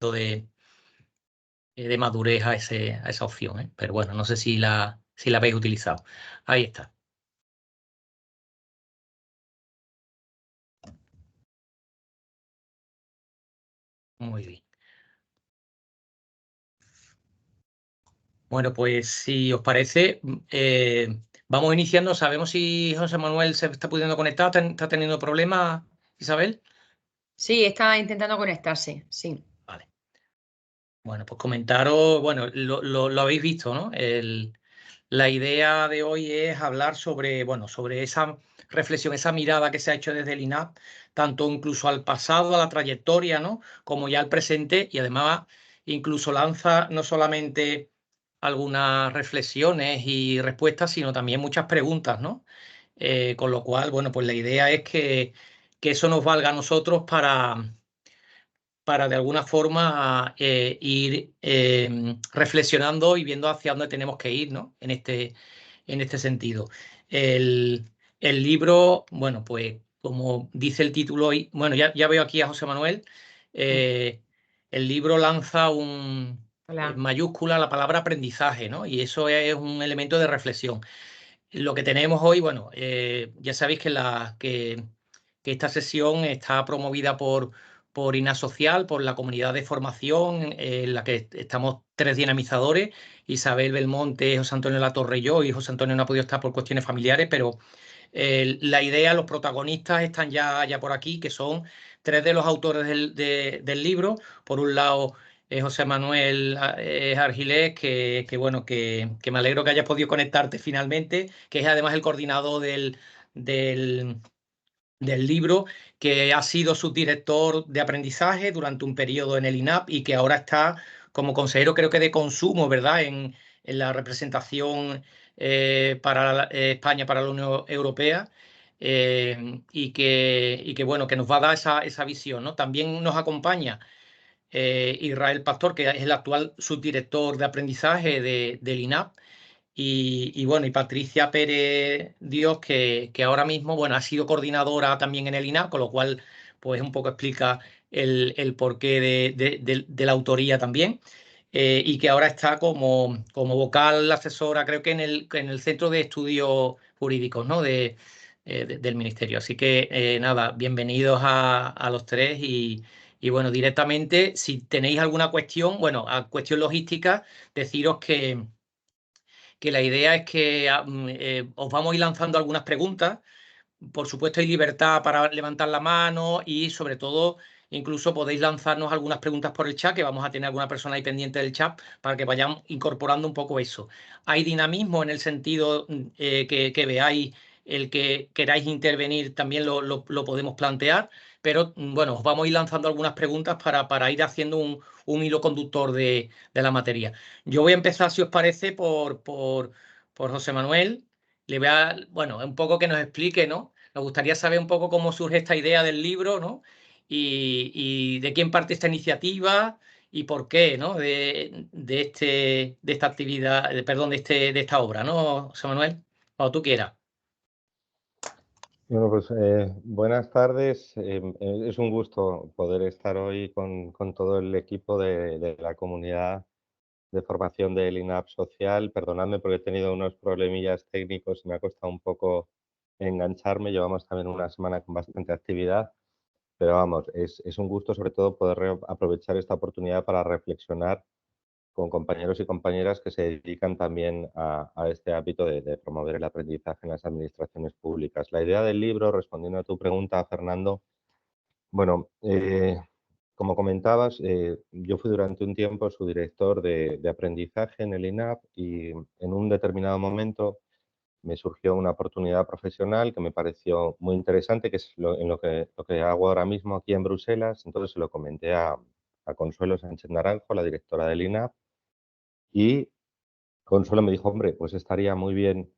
de madurez a esa opción, ¿eh? Pero bueno, no sé si la habéis utilizado. Ahí está. Muy bien. Bueno, pues si os parece, vamos iniciando. ¿Sabemos si José Manuel se está pudiendo conectar? ¿Está teniendo problemas, Isabel? Sí, está intentando conectarse, sí. Vale. Bueno, pues comentaros, bueno, lo habéis visto, ¿no? La idea de hoy es hablar sobre, bueno, sobre esa reflexión, esa mirada que se ha hecho desde el INAP, tanto incluso al pasado, a la trayectoria, ¿no? Como ya al presente, y además incluso lanza no solamente algunas reflexiones y respuestas, sino también muchas preguntas, ¿no? Con lo cual, bueno, pues la idea es que eso nos valga a nosotros para de alguna forma ir reflexionando y viendo hacia dónde tenemos que ir, ¿no? En este sentido. El, el libro, bueno, pues como dice el título hoy, bueno, ya veo aquí a José Manuel, el libro lanza en Hola. mayúscula la palabra aprendizaje, ¿no? Y eso es un elemento de reflexión. Lo que tenemos hoy, bueno, ya sabéis que esta sesión está promovida por INA Social, por la comunidad de formación, en la que estamos 3 dinamizadores: Isabel Belmonte, José Antonio Latorre y yo, y José Antonio no ha podido estar por cuestiones familiares, pero la idea, los protagonistas están ya por aquí, que son 3 de los autores del libro. Por un lado, José Manuel Argilés, bueno, que me alegro que hayas podido conectarte finalmente, que es además el coordinador del, del libro, que ha sido subdirector de aprendizaje durante un periodo en el INAP y que ahora está como consejero, creo que de consumo, ¿verdad? En la representación para España, para la Unión Europea. Y que bueno, que nos va a dar esa visión, ¿no? También nos acompaña Israel Pastor, que es el actual subdirector de aprendizaje del INAP, y bueno, y Patricia Pérez Dios, que ahora mismo, bueno, ha sido coordinadora también en el INAP, con lo cual, pues un poco explica el porqué de la autoría también. Y que ahora está como vocal asesora, creo que en el Centro de Estudios Jurídicos, ¿no? Del Ministerio. Así que nada, bienvenidos a los tres y bueno, directamente, si tenéis alguna cuestión, bueno, a cuestión logística, deciros que la idea es que os vamos a ir lanzando algunas preguntas. Por supuesto, hay libertad para levantar la mano y, sobre todo, incluso podéis lanzarnos algunas preguntas por el chat, que vamos a tener alguna persona ahí pendiente del chat para que vayamos incorporando un poco eso. Hay dinamismo en el sentido que veáis el que queráis intervenir, también lo podemos plantear, pero bueno, os vamos a ir lanzando algunas preguntas para ir haciendo un hilo conductor de la materia. Yo voy a empezar, si os parece, por José Manuel. Le voy a, bueno, un poco que nos explique, ¿no? Nos gustaría saber un poco cómo surge esta idea del libro, ¿no? Y de quién parte esta iniciativa y por qué, ¿no? De esta actividad, perdón, de esta obra, ¿no, José Manuel? Cuando tú quieras. Bueno, pues buenas tardes. Es un gusto poder estar hoy con todo el equipo de la comunidad de formación del INAP Social. Perdonadme porque he tenido unos problemillas técnicos y me ha costado un poco engancharme. Llevamos también una semana con bastante actividad, pero vamos, es un gusto sobre todo poder aprovechar esta oportunidad para reflexionar con compañeros y compañeras que se dedican también a este ámbito de promover el aprendizaje en las administraciones públicas. La idea del libro, respondiendo a tu pregunta, Fernando, bueno, como comentabas, yo fui durante un tiempo su director de aprendizaje en el INAP y en un determinado momento me surgió una oportunidad profesional que me pareció muy interesante, que es lo que hago ahora mismo aquí en Bruselas. Entonces se lo comenté a Consuelo Sánchez Naranjo, la directora del INAP, y Consuelo me dijo, hombre, pues estaría muy bien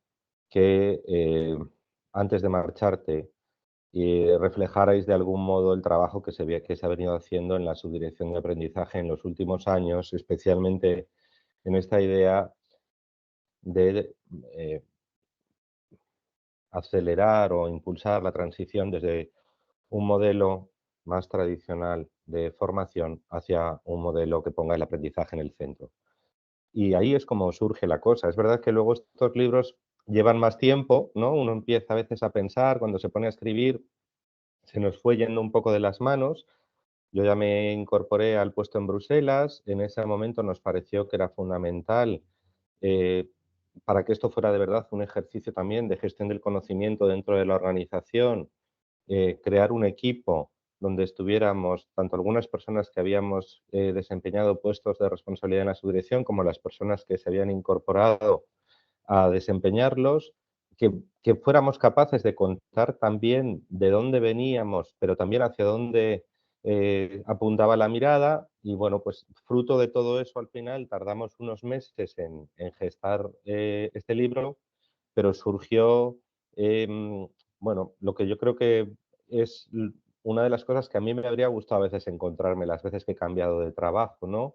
que antes de marcharte reflejarais de algún modo el trabajo que se ha venido haciendo en la subdirección de aprendizaje en los últimos años, especialmente en esta idea de acelerar o impulsar la transición desde un modelo más tradicional de formación hacia un modelo que ponga el aprendizaje en el centro. Y ahí es como surge la cosa. Es verdad que luego estos libros llevan más tiempo, ¿no? Uno empieza a veces a pensar, cuando se pone a escribir, se nos fue yendo un poco de las manos. Yo ya me incorporé al puesto en Bruselas. En ese momento nos pareció que era fundamental eh, para que esto fuera de verdad un ejercicio también de gestión del conocimiento dentro de la organización, crear un equipo donde estuviéramos tanto algunas personas que habíamos desempeñado puestos de responsabilidad en la subdirección como las personas que se habían incorporado a desempeñarlos, que fuéramos capaces de contar también de dónde veníamos, pero también hacia dónde apuntaba la mirada. Y bueno, pues fruto de todo eso al final tardamos unos meses en gestar este libro, pero surgió, bueno, lo que yo creo que es una de las cosas que a mí me habría gustado a veces encontrarme las veces que he cambiado de trabajo, ¿no?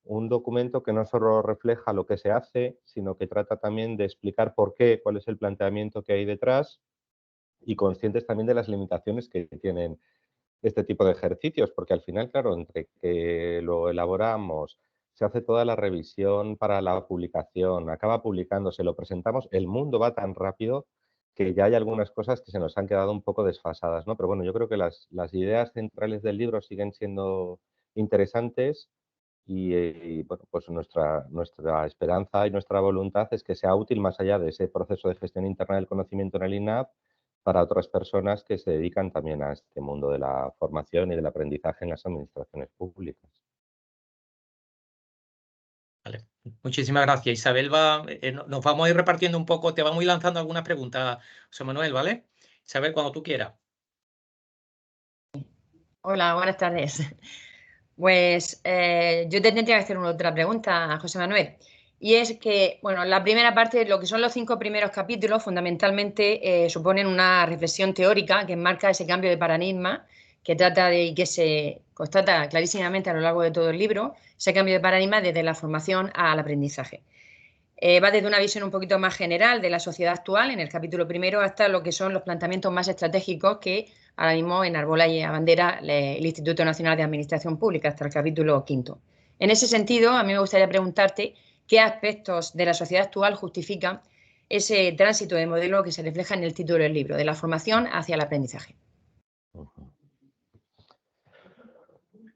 Un documento que no solo refleja lo que se hace, sino que trata también de explicar por qué, cuál es el planteamiento que hay detrás y conscientes también de las limitaciones que tienen este tipo de ejercicios, porque al final, claro, entre que lo elaboramos, se hace toda la revisión para la publicación, acaba publicándose, lo presentamos, el mundo va tan rápido que ya hay algunas cosas que se nos han quedado un poco desfasadas, ¿no? Pero bueno, yo creo que las ideas centrales del libro siguen siendo interesantes y, bueno, pues nuestra esperanza y nuestra voluntad es que sea útil más allá de ese proceso de gestión interna del conocimiento en el INAP para otras personas que se dedican también a este mundo de la formación y del aprendizaje en las administraciones públicas. Vale. Muchísimas gracias. Isabel nos vamos a ir repartiendo un poco, te vamos a ir lanzando algunas preguntas, José Manuel, ¿vale? Isabel, cuando tú quieras. Hola, buenas tardes. Pues yo te tendría que hacer una otra pregunta, José Manuel. Y es que, bueno, la primera parte, lo que son los 5 primeros capítulos, fundamentalmente suponen una reflexión teórica que enmarca ese cambio de paradigma que trata de y que se constata clarísimamente a lo largo de todo el libro, ese cambio de paradigma desde la formación al aprendizaje. Va desde una visión un poquito más general de la sociedad actual, en el capítulo primero, hasta lo que son los planteamientos más estratégicos que ahora mismo enarbola y abandera el Instituto Nacional de Administración Pública, hasta el capítulo quinto. En ese sentido, a mí me gustaría preguntarte qué aspectos de la sociedad actual justifican ese tránsito de modelo que se refleja en el título del libro, de la formación hacia el aprendizaje.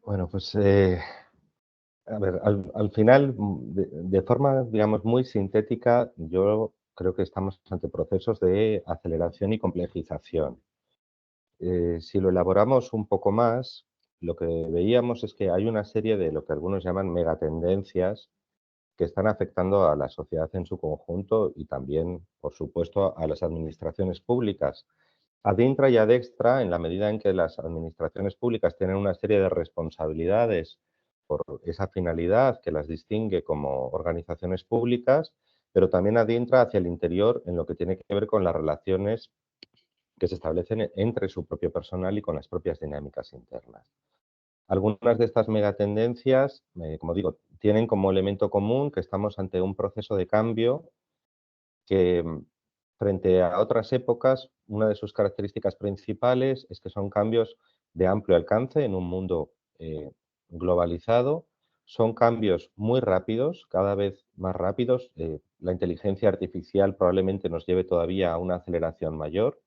Bueno, pues a ver, al final, de forma, digamos, muy sintética, yo creo que estamos ante procesos de aceleración y complejización. Si lo elaboramos un poco más, lo que veíamos es que hay una serie de lo que algunos llaman megatendencias que están afectando a la sociedad en su conjunto y también, por supuesto, a las administraciones públicas. Ad intra y ad extra, en la medida en que las administraciones públicas tienen una serie de responsabilidades por esa finalidad que las distingue como organizaciones públicas, pero también ad intra hacia el interior en lo que tiene que ver con las relaciones que se establecen entre su propio personal y con las propias dinámicas internas. Algunas de estas megatendencias, como digo, tienen como elemento común que estamos ante un proceso de cambio que, frente a otras épocas, una de sus características principales es que son cambios de amplio alcance en un mundo globalizado. Son cambios muy rápidos, cada vez más rápidos. La inteligencia artificial probablemente nos lleve todavía a una aceleración mayor.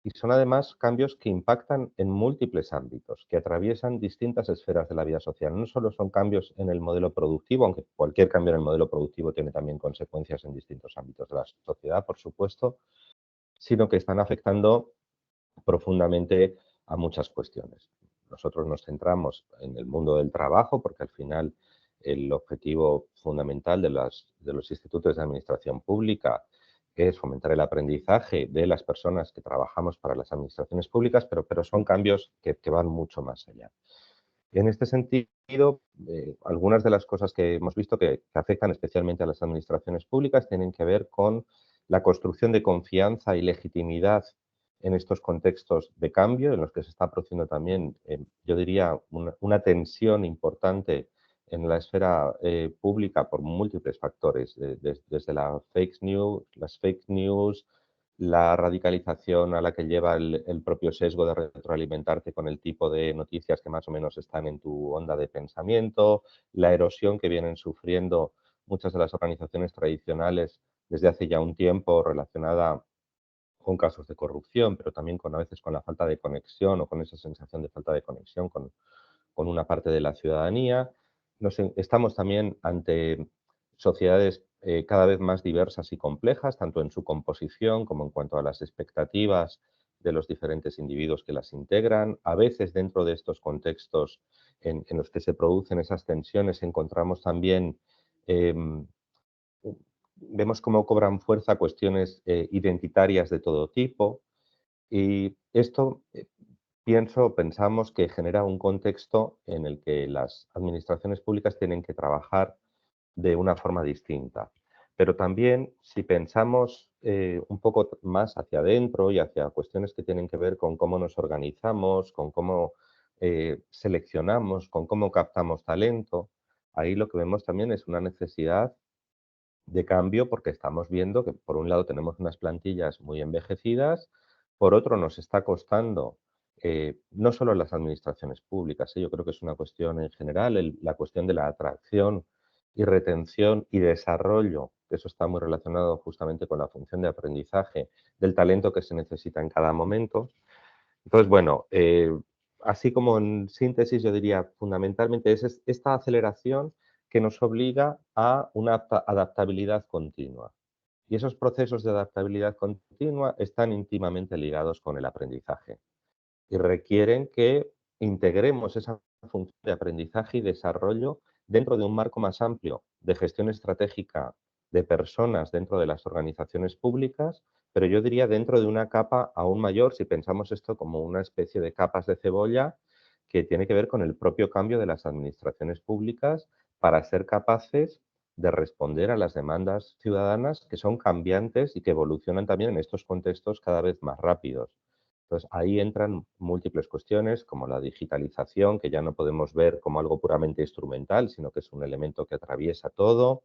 Y son además cambios que impactan en múltiples ámbitos, que atraviesan distintas esferas de la vida social. No solo son cambios en el modelo productivo, aunque cualquier cambio en el modelo productivo tiene también consecuencias en distintos ámbitos de la sociedad, por supuesto, sino que están afectando profundamente a muchas cuestiones. Nosotros nos centramos en el mundo del trabajo porque al final el objetivo fundamental de los institutos de administración pública es fomentar el aprendizaje de las personas que trabajamos para las administraciones públicas, pero son cambios que van mucho más allá. En este sentido, algunas de las cosas que hemos visto que afectan especialmente a las administraciones públicas tienen que ver con la construcción de confianza y legitimidad en estos contextos de cambio, en los que se está produciendo también, yo diría, una tensión importante en la esfera pública por múltiples factores, desde las fake news, la radicalización a la que lleva el propio sesgo de retroalimentarte con el tipo de noticias que más o menos están en tu onda de pensamiento, la erosión que vienen sufriendo muchas de las organizaciones tradicionales desde hace ya un tiempo relacionada con casos de corrupción, pero también a veces con la falta de conexión o con esa sensación de falta de conexión con una parte de la ciudadanía. Estamos también ante sociedades cada vez más diversas y complejas, tanto en su composición como en cuanto a las expectativas de los diferentes individuos que las integran. A veces dentro de estos contextos en los que se producen esas tensiones encontramos también, vemos cómo cobran fuerza cuestiones identitarias de todo tipo y esto pensamos que genera un contexto en el que las administraciones públicas tienen que trabajar de una forma distinta. Pero también, si pensamos un poco más hacia adentro y hacia cuestiones que tienen que ver con cómo nos organizamos, con cómo seleccionamos, con cómo captamos talento, ahí lo que vemos también es una necesidad de cambio porque estamos viendo que, por un lado, tenemos unas plantillas muy envejecidas, por otro, nos está costando, no solo las administraciones públicas, yo creo que es una cuestión en general, la cuestión de la atracción y retención y desarrollo, que eso está muy relacionado justamente con la función de aprendizaje del talento que se necesita en cada momento. Entonces, bueno, así como en síntesis, yo diría fundamentalmente es esta aceleración que nos obliga a una adaptabilidad continua. Y esos procesos de adaptabilidad continua están íntimamente ligados con el aprendizaje y requieren que integremos esa función de aprendizaje y desarrollo dentro de un marco más amplio de gestión estratégica de personas dentro de las organizaciones públicas, pero yo diría dentro de una capa aún mayor, si pensamos esto como una especie de capas de cebolla que tiene que ver con el propio cambio de las administraciones públicas para ser capaces de responder a las demandas ciudadanas que son cambiantes y que evolucionan también en estos contextos cada vez más rápidos. Entonces, ahí entran múltiples cuestiones como la digitalización, que ya no podemos ver como algo puramente instrumental, sino que es un elemento que atraviesa todo,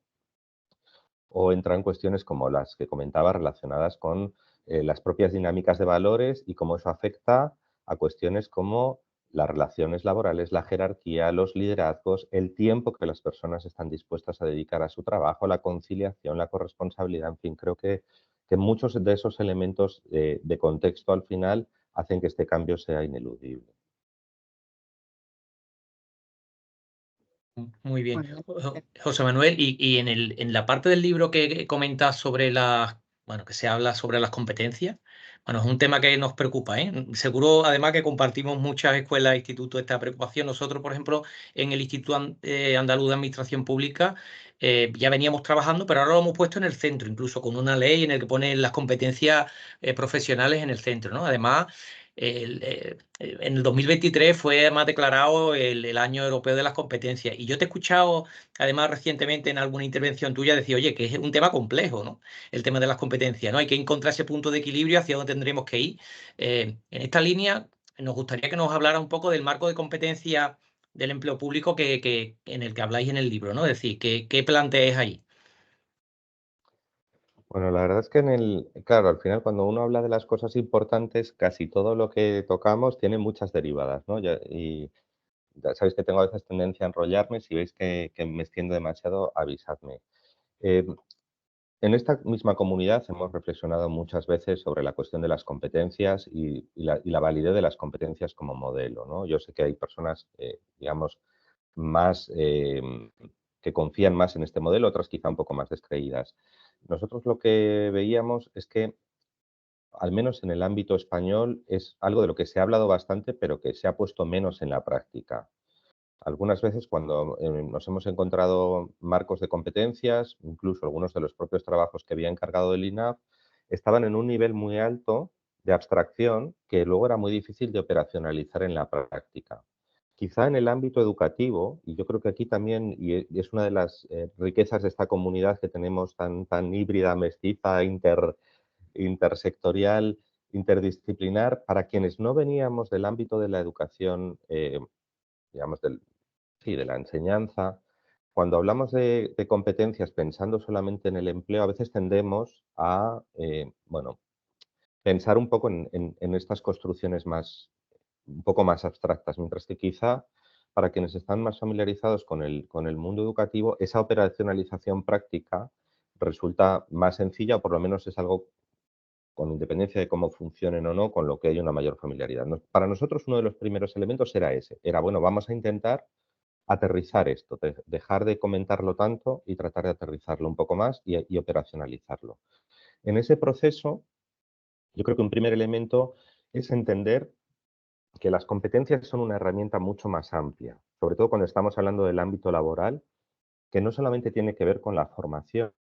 o entran cuestiones como las que comentaba relacionadas con las propias dinámicas de valores y cómo eso afecta a cuestiones como las relaciones laborales, la jerarquía, los liderazgos, el tiempo que las personas están dispuestas a dedicar a su trabajo, la conciliación, la corresponsabilidad, en fin, creo que muchos de esos elementos de contexto al final hacen que este cambio sea ineludible. Muy bien. Bueno, José Manuel, y en la parte del libro que comentas sobre que se habla sobre las competencias, bueno, es un tema que nos preocupa, ¿eh? Seguro, además, que compartimos muchas escuelas e institutos esta preocupación. Nosotros, por ejemplo, en el Instituto Andaluz de Administración Pública ya veníamos trabajando, pero ahora lo hemos puesto en el centro, incluso con una ley en la que pone las competencias profesionales en el centro, ¿no? Además, en el 2023 fue además declarado el Año Europeo de las Competencias. Y yo te he escuchado, además, recientemente en alguna intervención tuya decir, oye, que es un tema complejo, ¿no? El tema de las competencias, ¿no? Hay que encontrar ese punto de equilibrio hacia dónde tendremos que ir. En esta línea, nos gustaría que nos hablara un poco del marco de competencia del empleo público en el que habláis en el libro, ¿no? Es decir, ¿qué planteáis ahí? Bueno, la verdad es que claro, al final cuando uno habla de las cosas importantes, casi todo lo que tocamos tiene muchas derivadas, ¿no? Y ya sabéis que tengo a veces tendencia a enrollarme, si veis que me extiendo demasiado, avisadme. Eh, en esta misma comunidad hemos reflexionado muchas veces sobre la cuestión de las competencias y la validez de las competencias como modelo, ¿no? Yo sé que hay personas, digamos, más que confían más en este modelo, otras quizá un poco más descreídas. Nosotros lo que veíamos es que, al menos en el ámbito español, es algo de lo que se ha hablado bastante, pero que se ha puesto menos en la práctica. Algunas veces cuando nos hemos encontrado marcos de competencias, incluso algunos de los propios trabajos que había encargado el INAF, estaban en un nivel muy alto de abstracción que luego era muy difícil de operacionalizar en la práctica. Quizá en el ámbito educativo, y yo creo que aquí también, y es una de las riquezas de esta comunidad que tenemos tan híbrida, mestiza, intersectorial, interdisciplinar, para quienes no veníamos del ámbito de la educación, digamos, sí, de la enseñanza. Cuando hablamos de competencias pensando solamente en el empleo, a veces tendemos a, bueno, pensar un poco en estas construcciones un poco más abstractas, mientras que quizá para quienes están más familiarizados con el mundo educativo, esa operacionalización práctica resulta más sencilla, o por lo menos es algo, con independencia de cómo funcionen o no, con lo que hay una mayor familiaridad. Para nosotros uno de los primeros elementos era ese, era bueno, vamos a intentar aterrizar esto, dejar de comentarlo tanto y tratar de aterrizarlo un poco más y operacionalizarlo. En ese proceso, yo creo que un primer elemento es entender que las competencias son una herramienta mucho más amplia, sobre todo cuando estamos hablando del ámbito laboral, que no solamente tiene que ver con la formación,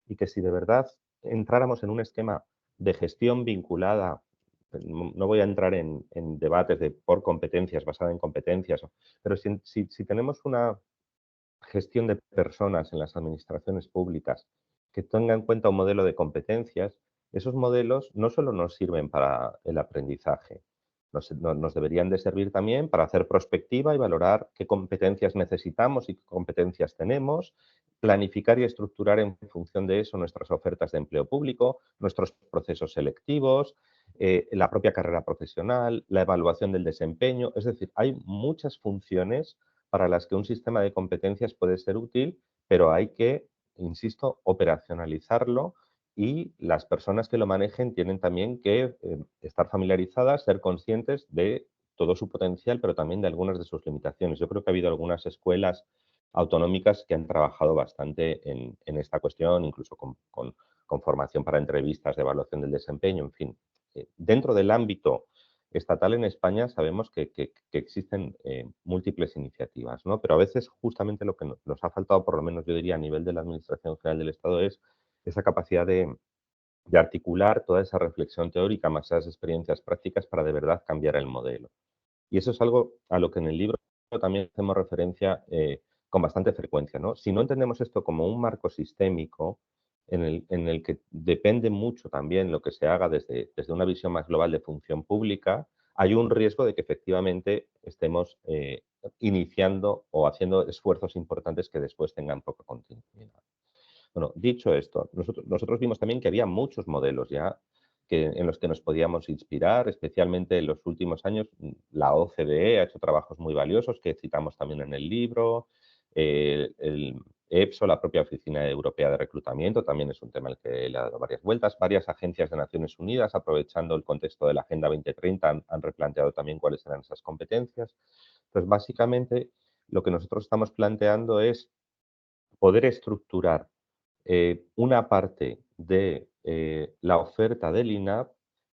y que si de verdad entráramos en un esquema de gestión vinculada, no voy a entrar en debates de por competencias, basada en competencias, pero si tenemos una gestión de personas en las administraciones públicas que tenga en cuenta un modelo de competencias, esos modelos no solo nos sirven para el aprendizaje, nos deberían de servir también para hacer prospectiva y valorar qué competencias necesitamos y qué competencias tenemos, planificar y estructurar en función de eso nuestras ofertas de empleo público, nuestros procesos selectivos, la propia carrera profesional, la evaluación del desempeño. Es decir, hay muchas funciones para las que un sistema de competencias puede ser útil, pero hay que, insisto, operacionalizarlo y las personas que lo manejen tienen también que estar familiarizadas, ser conscientes de todo su potencial, pero también de algunas de sus limitaciones. Yo creo que ha habido algunas escuelas autonómicas que han trabajado bastante en esta cuestión, incluso con formación para entrevistas de evaluación del desempeño, en fin. Dentro del ámbito estatal en España sabemos que existen múltiples iniciativas, ¿no? Pero a veces justamente lo que nos ha faltado, por lo menos yo diría a nivel de la Administración General del Estado, es esa capacidad de articular toda esa reflexión teórica más esas experiencias prácticas para de verdad cambiar el modelo. Y eso es algo a lo que en el libro también hacemos referencia con bastante frecuencia, ¿no? Si no entendemos esto como un marco sistémico en el que depende mucho también lo que se haga desde una visión más global de función pública, hay un riesgo de que efectivamente estemos iniciando o haciendo esfuerzos importantes que después tengan poca continuidad. Bueno, dicho esto, nosotros vimos también que había muchos modelos ya en los que nos podíamos inspirar, especialmente en los últimos años. La OCDE ha hecho trabajos muy valiosos que citamos también en el libro. El EPSO, la propia Oficina Europea de Reclutamiento, también es un tema al que le ha dado varias vueltas. Varias agencias de Naciones Unidas, aprovechando el contexto de la Agenda 2030, han replanteado también cuáles eran esas competencias. Entonces, básicamente, lo que nosotros estamos planteando es poder estructurar una parte de la oferta del INAP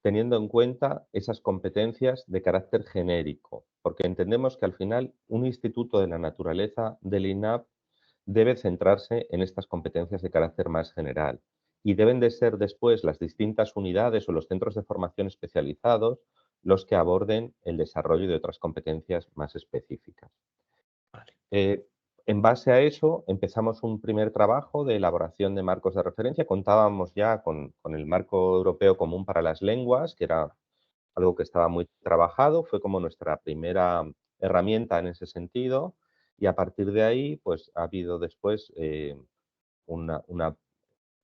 teniendo en cuenta esas competencias de carácter genérico, porque entendemos que al final un instituto de la naturaleza del INAP debe centrarse en estas competencias de carácter más general y deben de ser después las distintas unidades o los centros de formación especializados los que aborden el desarrollo de otras competencias más específicas. Vale. En base a eso, empezamos un primer trabajo de elaboración de marcos de referencia. Contábamos ya con el marco europeo común para las lenguas, que era algo que estaba muy trabajado. Fue como nuestra primera herramienta en ese sentido. Y a partir de ahí, pues ha habido después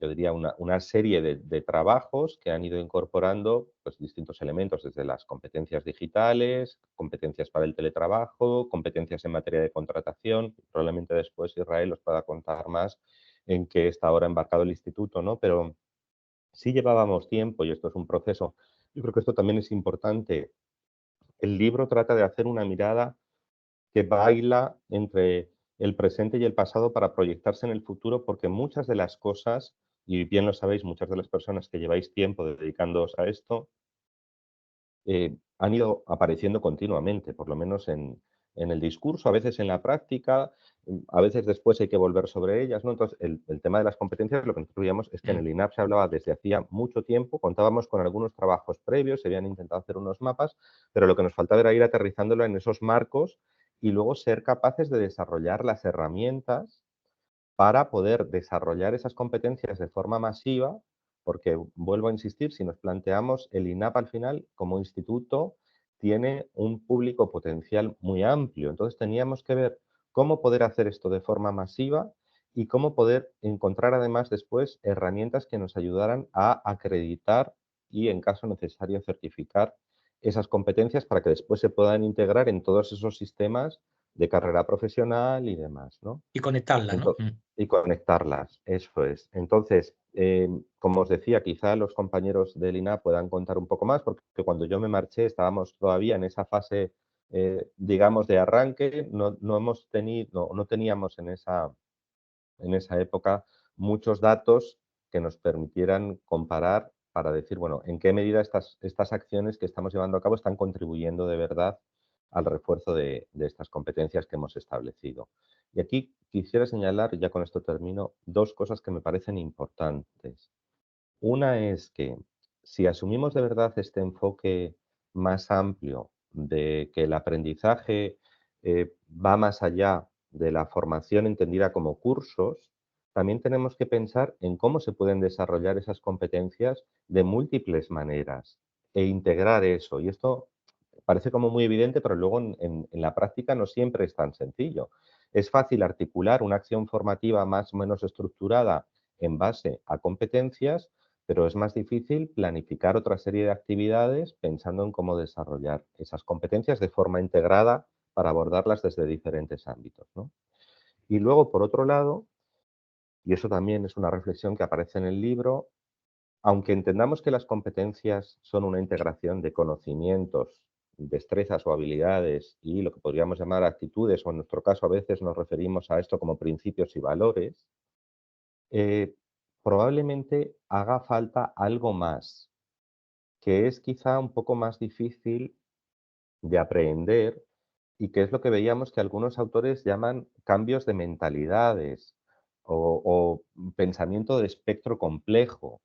yo diría, una serie de trabajos que han ido incorporando pues, distintos elementos, desde las competencias digitales, competencias para el teletrabajo, competencias en materia de contratación. Probablemente después Israel os pueda contar más en qué está ahora embarcado el instituto, ¿no? Pero sí llevábamos tiempo y esto es un proceso. Yo creo que esto también es importante. El libro trata de hacer una mirada que baila entre el presente y el pasado para proyectarse en el futuro, porque muchas de las cosas, y bien lo sabéis, muchas de las personas que lleváis tiempo dedicándoos a esto, han ido apareciendo continuamente, por lo menos en el discurso, a veces en la práctica, a veces después hay que volver sobre ellas, ¿no? Entonces, el tema de las competencias, lo que nosotros veíamos es que en el INAP se hablaba desde hacía mucho tiempo, contábamos con algunos trabajos previos, se habían intentado hacer unos mapas, pero lo que nos faltaba era ir aterrizándolo en esos marcos y luego ser capaces de desarrollar las herramientas para poder desarrollar esas competencias de forma masiva, porque vuelvo a insistir, si nos planteamos el INAP al final como instituto tiene un público potencial muy amplio, entonces teníamos que ver cómo poder hacer esto de forma masiva y cómo poder encontrar además después herramientas que nos ayudaran a acreditar y, en caso necesario, certificar esas competencias para que después se puedan integrar en todos esos sistemas de carrera profesional y demás, ¿no? Y conectarla, ¿no? Y conectarlas, eso es. Entonces, como os decía, quizá los compañeros del INAP puedan contar un poco más, porque cuando yo me marché estábamos todavía en esa fase, digamos, de arranque, no teníamos en esa época muchos datos que nos permitieran comparar para decir, bueno, en qué medida estas acciones que estamos llevando a cabo están contribuyendo de verdad al refuerzo de estas competencias que hemos establecido. Y aquí quisiera señalar, y ya con esto termino, dos cosas que me parecen importantes. Una es que si asumimos de verdad este enfoque más amplio de que el aprendizaje va más allá de la formación entendida como cursos, también tenemos que pensar en cómo se pueden desarrollar esas competencias de múltiples maneras e integrar eso. Y esto parece como muy evidente, pero luego en la práctica no siempre es tan sencillo. Es fácil articular una acción formativa más o menos estructurada en base a competencias, pero es más difícil planificar otra serie de actividades pensando en cómo desarrollar esas competencias de forma integrada para abordarlas desde diferentes ámbitos, ¿no? Y luego, por otro lado, y eso también es una reflexión que aparece en el libro, aunque entendamos que las competencias son una integración de conocimientos, destrezas o habilidades y lo que podríamos llamar actitudes, o en nuestro caso a veces nos referimos a esto como principios y valores, eh, probablemente haga falta algo más, que es quizá un poco más difícil de aprender y que es lo que veíamos que algunos autores llaman cambios de mentalidades o pensamiento de espectro complejo.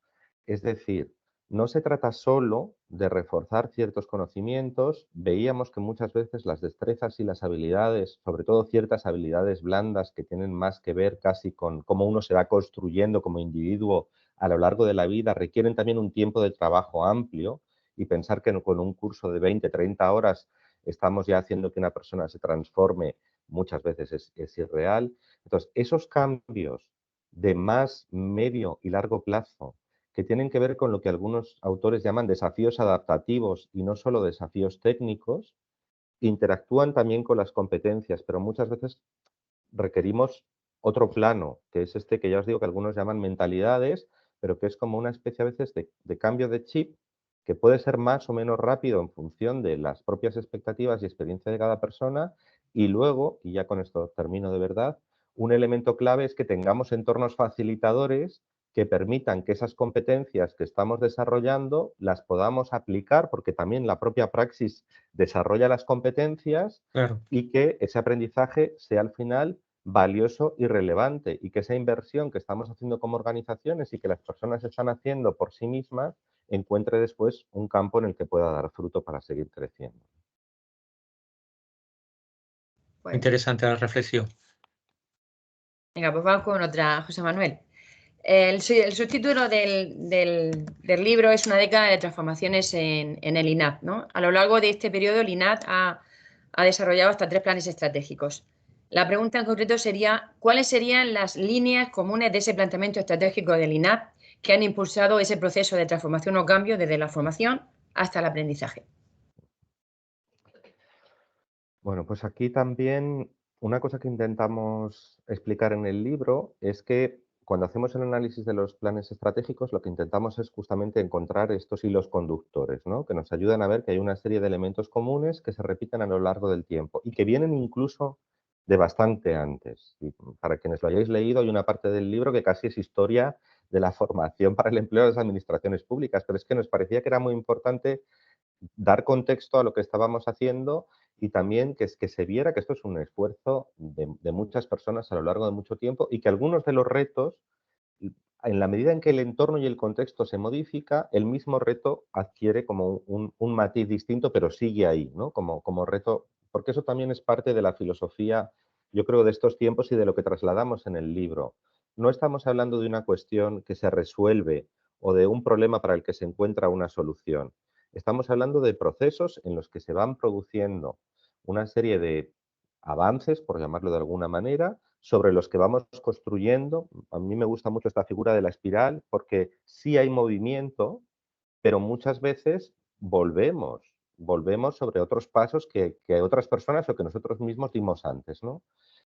Es decir, no se trata solo de reforzar ciertos conocimientos, veíamos que muchas veces las destrezas y las habilidades, sobre todo ciertas habilidades blandas que tienen más que ver casi con cómo uno se va construyendo como individuo a lo largo de la vida, requieren también un tiempo de trabajo amplio y pensar que con un curso de 20, 30 horas estamos ya haciendo que una persona se transforme, muchas veces es irreal. Entonces, esos cambios de más medio y largo plazo que tienen que ver con lo que algunos autores llaman desafíos adaptativos y no solo desafíos técnicos, interactúan también con las competencias, pero muchas veces requerimos otro plano, que es este que ya os digo que algunos llaman mentalidades, pero que es como una especie a veces de cambio de chip que puede ser más o menos rápido en función de las propias expectativas y experiencia de cada persona. Y luego, y ya con esto termino de verdad, un elemento clave es que tengamos entornos facilitadores que permitan que esas competencias que estamos desarrollando las podamos aplicar, porque también la propia praxis desarrolla las competencias. Claro. Y que ese aprendizaje sea al final valioso y relevante y que esa inversión que estamos haciendo como organizaciones y que las personas están haciendo por sí mismas encuentre después un campo en el que pueda dar fruto para seguir creciendo. Pues, Interesante la reflexión. venga, pues vamos con otra, José Manuel. El subtítulo del libro es una década de transformaciones en el INAP, ¿no? A lo largo de este periodo, el INAP ha desarrollado hasta 3 planes estratégicos. La pregunta en concreto sería, ¿cuáles serían las líneas comunes de ese planteamiento estratégico del INAP que han impulsado ese proceso de transformación o cambio desde la formación hasta el aprendizaje? Bueno, pues aquí también una cosa que intentamos explicar en el libro es que cuando hacemos el análisis de los planes estratégicos, lo que intentamos es justamente encontrar estos hilos conductores, ¿no? Que nos ayudan a ver que hay una serie de elementos comunes que se repiten a lo largo del tiempo y que vienen incluso de bastante antes. Y para quienes lo hayáis leído, hay una parte del libro que casi es historia de la formación para el empleo de las administraciones públicas, pero es que nos parecía que era muy importante dar contexto a lo que estábamos haciendo y también que se viera que esto es un esfuerzo de muchas personas a lo largo de mucho tiempo y que algunos de los retos, en la medida en que el entorno y el contexto se modifica, el mismo reto adquiere como un matiz distinto, pero sigue ahí, ¿no? Como reto, porque eso también es parte de la filosofía, yo creo, de estos tiempos y de lo que trasladamos en el libro. No estamos hablando de una cuestión que se resuelve o de un problema para el que se encuentra una solución. Estamos hablando de procesos en los que se van produciendo una serie de avances, por llamarlo de alguna manera, sobre los que vamos construyendo. A mí me gusta mucho esta figura de la espiral porque sí hay movimiento, pero muchas veces volvemos sobre otros pasos que otras personas o que nosotros mismos dimos antes, ¿no?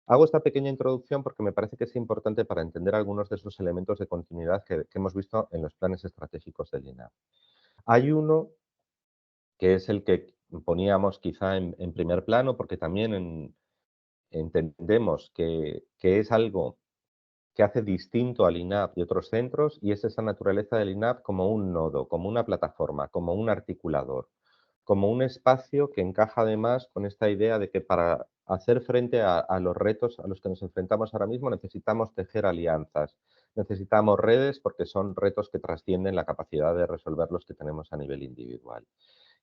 Hago esta pequeña introducción porque me parece que es importante para entender algunos de esos elementos de continuidad que hemos visto en los planes estratégicos del INAF. Hay uno que es el que poníamos quizá en primer plano, porque también entendemos que es algo que hace distinto al INAP de otros centros, y es esa naturaleza del INAP como un nodo, como una plataforma, como un articulador, como un espacio que encaja además con esta idea de que para hacer frente a los retos a los que nos enfrentamos ahora mismo necesitamos tejer alianzas, necesitamos redes porque son retos que trascienden la capacidad de resolver los que tenemos a nivel individual.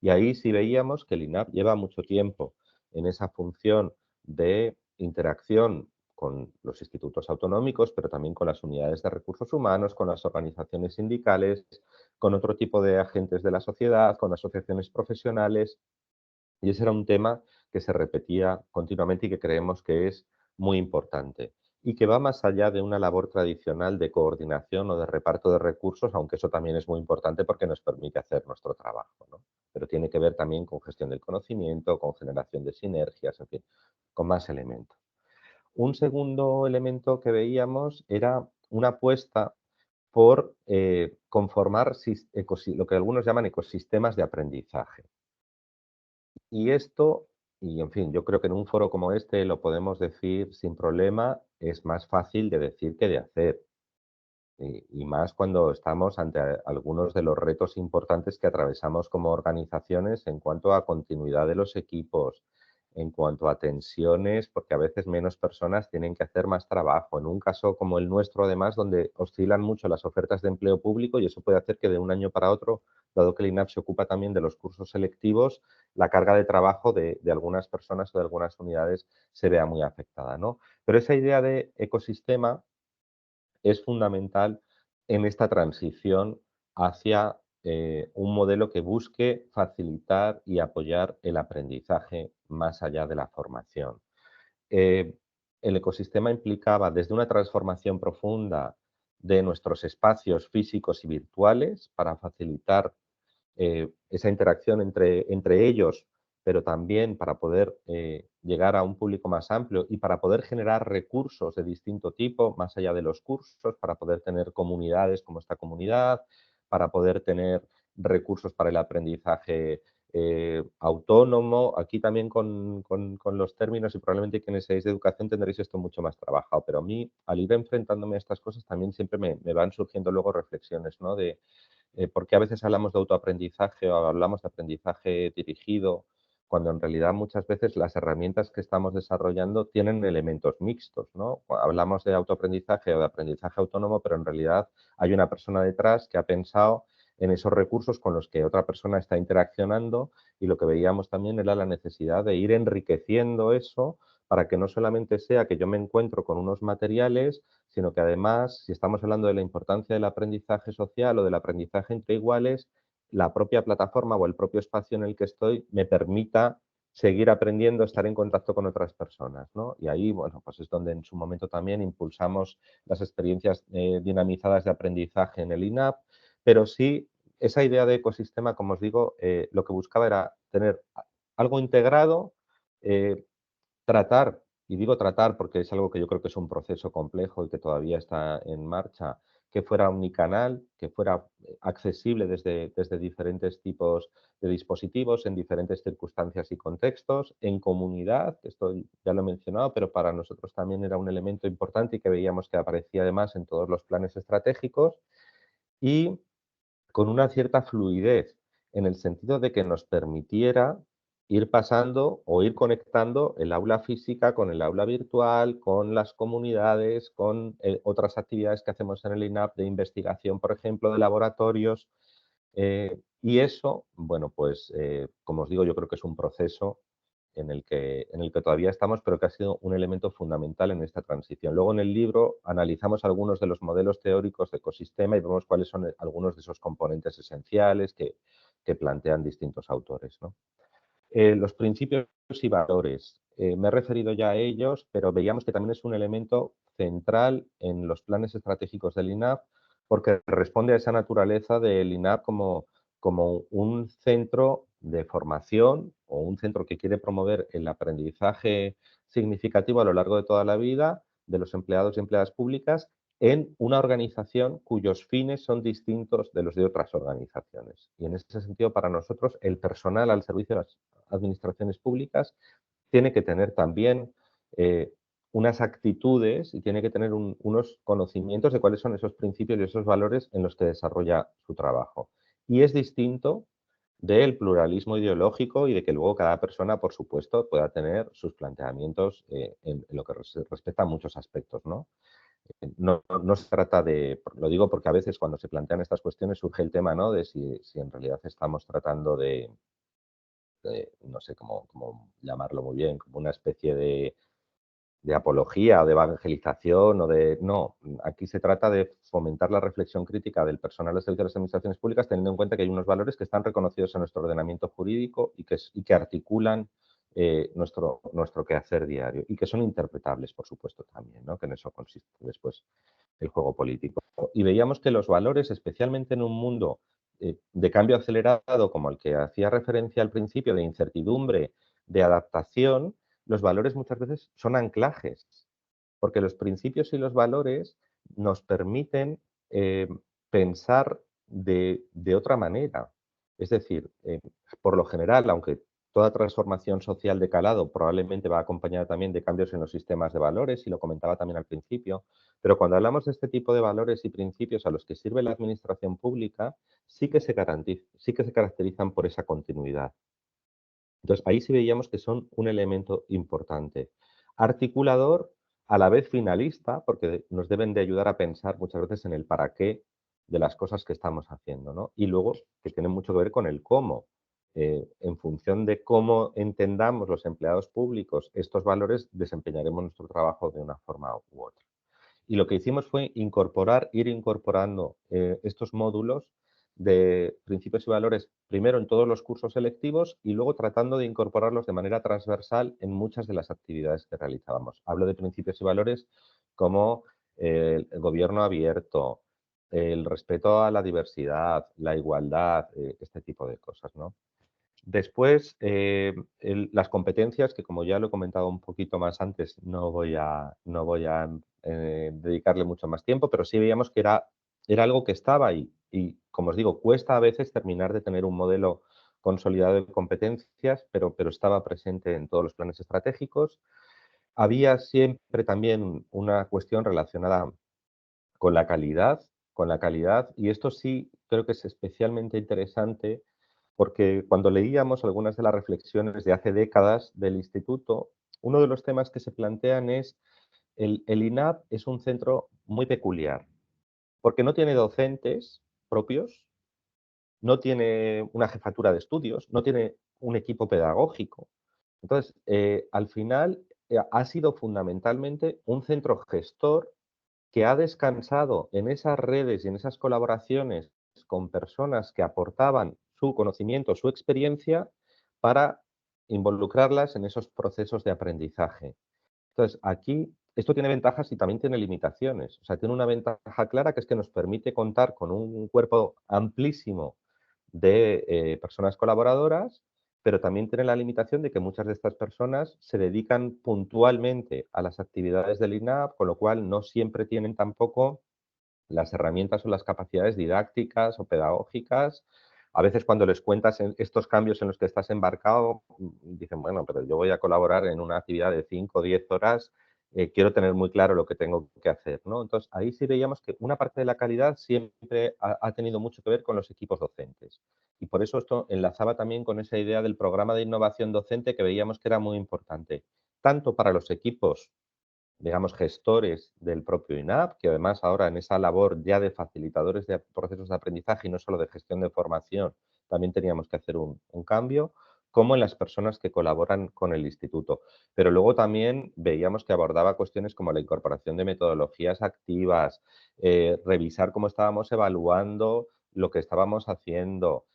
Y ahí sí veíamos que el INAP lleva mucho tiempo en esa función de interacción con los institutos autonómicos, pero también con las unidades de recursos humanos, con las organizaciones sindicales, con otro tipo de agentes de la sociedad, con asociaciones profesionales. Y ese era un tema que se repetía continuamente y que creemos que es muy importante y que va más allá de una labor tradicional de coordinación o de reparto de recursos, aunque eso también es muy importante porque nos permite hacer nuestro trabajo, ¿no? Pero tiene que ver también con gestión del conocimiento, con generación de sinergias, en fin, con más elementos. Un segundo elemento que veíamos era una apuesta por conformar lo que algunos llaman ecosistemas de aprendizaje. Y esto, y en fin, yo creo que en un foro como este lo podemos decir sin problema, es más fácil de decir que de hacer. Y más cuando estamos ante algunos de los retos importantes que atravesamos como organizaciones en cuanto a continuidad de los equipos, en cuanto a tensiones, porque a veces menos personas tienen que hacer más trabajo. En un caso como el nuestro, además, donde oscilan mucho las ofertas de empleo público y eso puede hacer que de un año para otro, dado que el INAP se ocupa también de los cursos selectivos, la carga de trabajo de algunas personas o de algunas unidades se vea muy afectada, ¿no? Pero esa idea de ecosistema es fundamental en esta transición hacia un modelo que busque facilitar y apoyar el aprendizaje más allá de la formación. Eh, el ecosistema implicaba desde una transformación profunda de nuestros espacios físicos y virtuales para facilitar esa interacción entre ellos, pero también para poder llegar a un público más amplio y para poder generar recursos de distinto tipo, más allá de los cursos, para poder tener comunidades como esta comunidad, para poder tener recursos para el aprendizaje autónomo. Aquí también con los términos y probablemente quienes seáis de educación tendréis esto mucho más trabajado, pero a mí al ir enfrentándome a estas cosas también siempre me van surgiendo luego reflexiones, ¿no? Porque a veces hablamos de autoaprendizaje o hablamos de aprendizaje dirigido, cuando en realidad muchas veces las herramientas que estamos desarrollando tienen elementos mixtos, ¿no? Hablamos de autoaprendizaje o de aprendizaje autónomo, pero en realidad hay una persona detrás que ha pensado en esos recursos con los que otra persona está interaccionando, y lo que veíamos también era la necesidad de ir enriqueciendo eso para que no solamente sea que yo me encuentro con unos materiales, sino que además, si estamos hablando de la importancia del aprendizaje social o del aprendizaje entre iguales, la propia plataforma o el propio espacio en el que estoy me permita seguir aprendiendo, estar en contacto con otras personas, ¿no? Y ahí, bueno, pues es donde en su momento también impulsamos las experiencias dinamizadas de aprendizaje en el INAP, pero sí, esa idea de ecosistema, como os digo, lo que buscaba era tener algo integrado, eh, tratar, y digo tratar porque es algo que yo creo que es un proceso complejo y que todavía está en marcha, que fuera omnicanal, que fuera accesible desde diferentes tipos de dispositivos, en diferentes circunstancias y contextos, en comunidad, esto ya lo he mencionado, pero para nosotros también era un elemento importante y que veíamos que aparecía además en todos los planes estratégicos, y con una cierta fluidez, en el sentido de que nos permitiera ir pasando o ir conectando el aula física con el aula virtual, con las comunidades, con otras actividades que hacemos en el INAP de investigación, por ejemplo, de laboratorios. Y eso, bueno, pues como os digo, yo creo que es un proceso en el que todavía estamos, pero que ha sido un elemento fundamental en esta transición. Luego en el libro analizamos algunos de los modelos teóricos de ecosistema y vemos cuáles son algunos de esos componentes esenciales que plantean distintos autores, ¿no? Los principios y valores. Me he referido ya a ellos, pero veíamos que también es un elemento central en los planes estratégicos del INAP porque responde a esa naturaleza del INAP como como un centro de formación o un centro que quiere promover el aprendizaje significativo a lo largo de toda la vida de los empleados y empleadas públicas en una organización cuyos fines son distintos de los de otras organizaciones. Y en ese sentido, para nosotros, el personal al servicio de las administraciones públicas tiene que tener también unas actitudes y tiene que tener unos conocimientos de cuáles son esos principios y esos valores en los que desarrolla su trabajo. Y es distinto del pluralismo ideológico y de que luego cada persona, por supuesto, pueda tener sus planteamientos en lo que respecta a muchos aspectos, ¿no? No se trata de, lo digo porque a veces cuando se plantean estas cuestiones surge el tema, ¿no?, de si en realidad estamos tratando no sé cómo llamarlo muy bien, como una especie de apología o de evangelización o de... No, aquí se trata de fomentar la reflexión crítica del personal del servicio de las administraciones públicas teniendo en cuenta que hay unos valores que están reconocidos en nuestro ordenamiento jurídico y que articulan nuestro quehacer diario y que son interpretables, por supuesto, también, ¿no?, que en eso consiste después el juego político. Y veíamos que los valores, especialmente en un mundo de cambio acelerado como el que hacía referencia al principio, de incertidumbre, de adaptación, los valores muchas veces son anclajes, porque los principios y los valores nos permiten pensar de otra manera. Es decir, por lo general, aunque toda transformación social de calado probablemente va acompañada también de cambios en los sistemas de valores, y lo comentaba también al principio, pero cuando hablamos de este tipo de valores y principios a los que sirve la administración pública, sí que se caracterizan por esa continuidad. Entonces, ahí sí veíamos que son un elemento importante. Articulador, a la vez finalista, porque nos deben de ayudar a pensar muchas veces en el para qué de las cosas que estamos haciendo, ¿no? Y luego, que tiene mucho que ver con el cómo. En función de cómo entendamos los empleados públicos estos valores, desempeñaremos nuestro trabajo de una forma u otra. Y lo que hicimos fue ir incorporando estos módulos de principios y valores, primero en todos los cursos selectivos y luego tratando de incorporarlos de manera transversal en muchas de las actividades que realizábamos. Hablo de principios y valores como el gobierno abierto, el respeto a la diversidad, la igualdad, este tipo de cosas, ¿no? Después, las competencias, que como ya lo he comentado un poquito más antes, no voy a dedicarle mucho más tiempo, pero sí veíamos que era algo que estaba ahí. Y, como os digo, cuesta a veces terminar de tener un modelo consolidado de competencias, pero estaba presente en todos los planes estratégicos. Había siempre también una cuestión relacionada con la calidad, y esto sí creo que es especialmente interesante porque cuando leíamos algunas de las reflexiones de hace décadas del instituto, uno de los temas que se plantean es el INAP es un centro muy peculiar, porque no tiene docentes propios, no tiene una jefatura de estudios, no tiene un equipo pedagógico. Entonces, al final, ha sido fundamentalmente un centro gestor que ha descansado en esas redes y en esas colaboraciones con personas que aportaban su conocimiento, su experiencia, para involucrarlas en esos procesos de aprendizaje. Entonces, aquí esto tiene ventajas y también tiene limitaciones. O sea, tiene una ventaja clara que es que nos permite contar con un cuerpo amplísimo de personas colaboradoras, pero también tiene la limitación de que muchas de estas personas se dedican puntualmente a las actividades del INAP, con lo cual no siempre tienen tampoco las herramientas o las capacidades didácticas o pedagógicas. A veces cuando les cuentas estos cambios en los que estás embarcado, dicen, bueno, pero yo voy a colaborar en una actividad de 5 o 10 horas, quiero tener muy claro lo que tengo que hacer, ¿no? Entonces, ahí sí veíamos que una parte de la calidad siempre ha tenido mucho que ver con los equipos docentes. Y por eso esto enlazaba también con esa idea del programa de innovación docente que veíamos que era muy importante, tanto para los equipos, digamos, gestores del propio INAP, que además ahora en esa labor ya de facilitadores de procesos de aprendizaje y no solo de gestión de formación, también teníamos que hacer un cambio, como en las personas que colaboran con el instituto. Pero luego también veíamos que abordaba cuestiones como la incorporación de metodologías activas, revisar cómo estábamos evaluando lo que estábamos haciendo,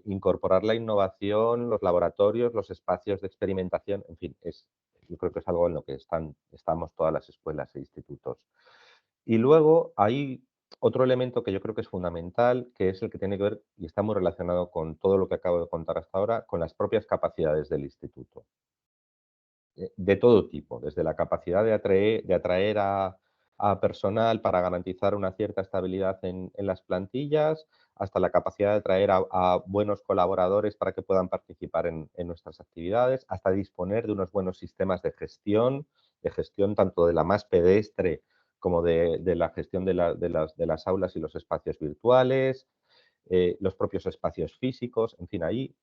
incorporar la innovación, los laboratorios, los espacios de experimentación, en fin, yo creo que es algo en lo que estamos todas las escuelas e institutos. Y luego hay otro elemento que yo creo que es fundamental, que es el que tiene que ver, y está muy relacionado con todo lo que acabo de contar hasta ahora, con las propias capacidades del instituto. De todo tipo, desde la capacidad de atraer a personal para garantizar una cierta estabilidad en las plantillas, hasta la capacidad de atraer a buenos colaboradores para que puedan participar en nuestras actividades, hasta disponer de unos buenos sistemas de gestión tanto de la más pedestre como de la gestión de las aulas y los espacios virtuales, los propios espacios físicos, en fin, ahí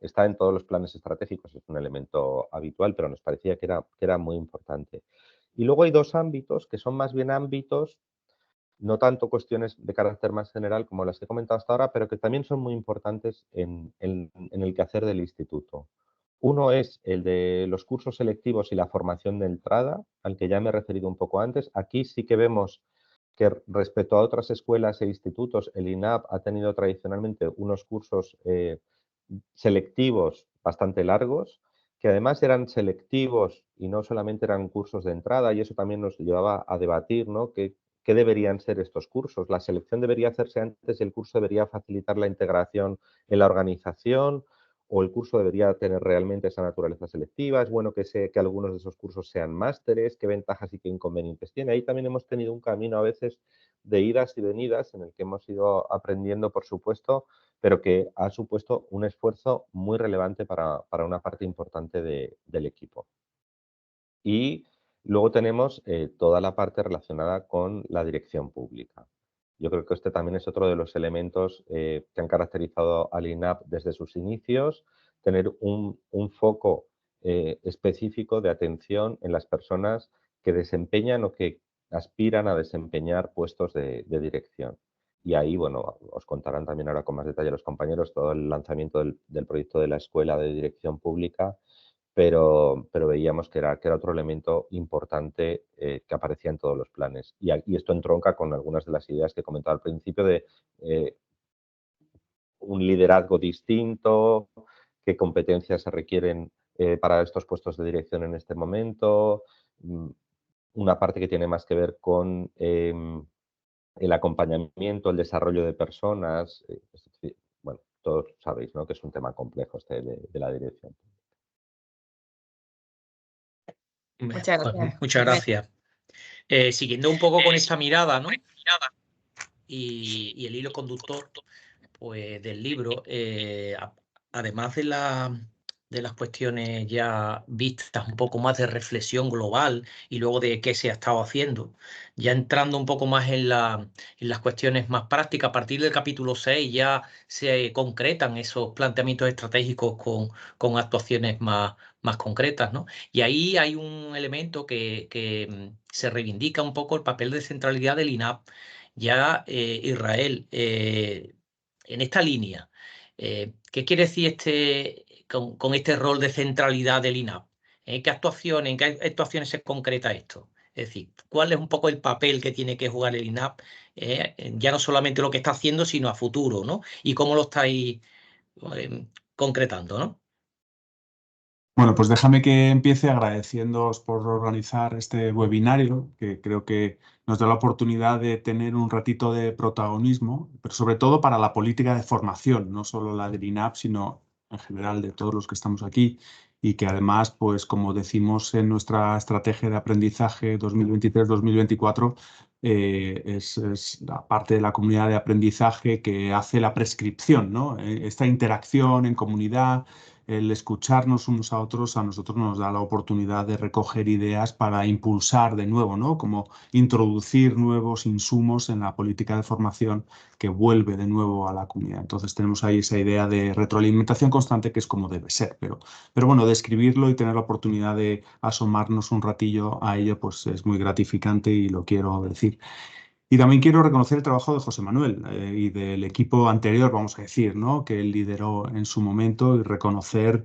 está en todos los planes estratégicos, es un elemento habitual, pero nos parecía que era muy importante. Y luego hay dos ámbitos que son más bien ámbitos, no tanto cuestiones de carácter más general como las que he comentado hasta ahora, pero que también son muy importantes en el quehacer del instituto. Uno es el de los cursos selectivos y la formación de entrada, al que ya me he referido un poco antes. Aquí sí que vemos que respecto a otras escuelas e institutos, el INAP ha tenido tradicionalmente unos cursos selectivos bastante largos, que además eran selectivos y no solamente eran cursos de entrada, y eso también nos llevaba a debatir, ¿no? ¿Qué deberían ser estos cursos? ¿La selección debería hacerse antes y el curso debería facilitar la integración en la organización? ¿O el curso debería tener realmente esa naturaleza selectiva? ¿Es bueno que algunos de esos cursos sean másteres? ¿Qué ventajas y qué inconvenientes tiene? Ahí también hemos tenido un camino a veces de idas y venidas en el que hemos ido aprendiendo, por supuesto, pero que ha supuesto un esfuerzo muy relevante para una parte importante del equipo. Y luego tenemos toda la parte relacionada con la dirección pública. Yo creo que este también es otro de los elementos que han caracterizado al INAP desde sus inicios, tener un foco específico de atención en las personas que desempeñan o que aspiran a desempeñar puestos de dirección. Y ahí, bueno, os contarán también ahora con más detalle los compañeros todo el lanzamiento del proyecto de la Escuela de Dirección Pública, pero veíamos que era otro elemento importante que aparecía en todos los planes. Y esto entronca con algunas de las ideas que he comentado al principio de un liderazgo distinto, qué competencias se requieren para estos puestos de dirección en este momento, una parte que tiene más que ver con el acompañamiento, el desarrollo de personas, es decir, bueno, todos sabéis, ¿no?, que es un tema complejo este de la dirección. Muchas Pues gracias. muchas gracias. Siguiendo un poco con esta mirada, ¿no? Y el hilo conductor pues, del libro, además de las cuestiones ya vistas, un poco más de reflexión global y luego de qué se ha estado haciendo, ya entrando un poco más en las cuestiones más prácticas, a partir del capítulo 6 ya se concretan esos planteamientos estratégicos con actuaciones más concretas, ¿no? Y ahí hay un elemento que se reivindica un poco el papel de centralidad del INAP. Ya Israel, en esta línea, ¿qué quiere decir con este rol de centralidad del INAP? ¿En qué actuaciones se concreta esto? Es decir, ¿cuál es un poco el papel que tiene que jugar el INAP? Ya no solamente lo que está haciendo, sino a futuro, ¿no? Y cómo lo estáis concretando, ¿no? Bueno, pues déjame que empiece agradeciéndoos por organizar este webinario, que creo que nos da la oportunidad de tener un ratito de protagonismo, pero sobre todo para la política de formación, no solo la del INAP, sino en general de todos los que estamos aquí, y que además, pues como decimos en nuestra estrategia de aprendizaje 2023-2024, es la parte de la comunidad de aprendizaje que hace la prescripción, ¿no? Esta interacción en comunidad, el escucharnos unos a otros, a nosotros nos da la oportunidad de recoger ideas para impulsar de nuevo, ¿no? Como introducir nuevos insumos en la política de formación que vuelve de nuevo a la comunidad. Entonces tenemos ahí esa idea de retroalimentación constante que es como debe ser, pero bueno, describirlo y tener la oportunidad de asomarnos un ratillo a ello, pues es muy gratificante y lo quiero decir. Y también quiero reconocer el trabajo de José Manuel y del equipo anterior, vamos a decir, ¿no?, que él lideró en su momento, y reconocer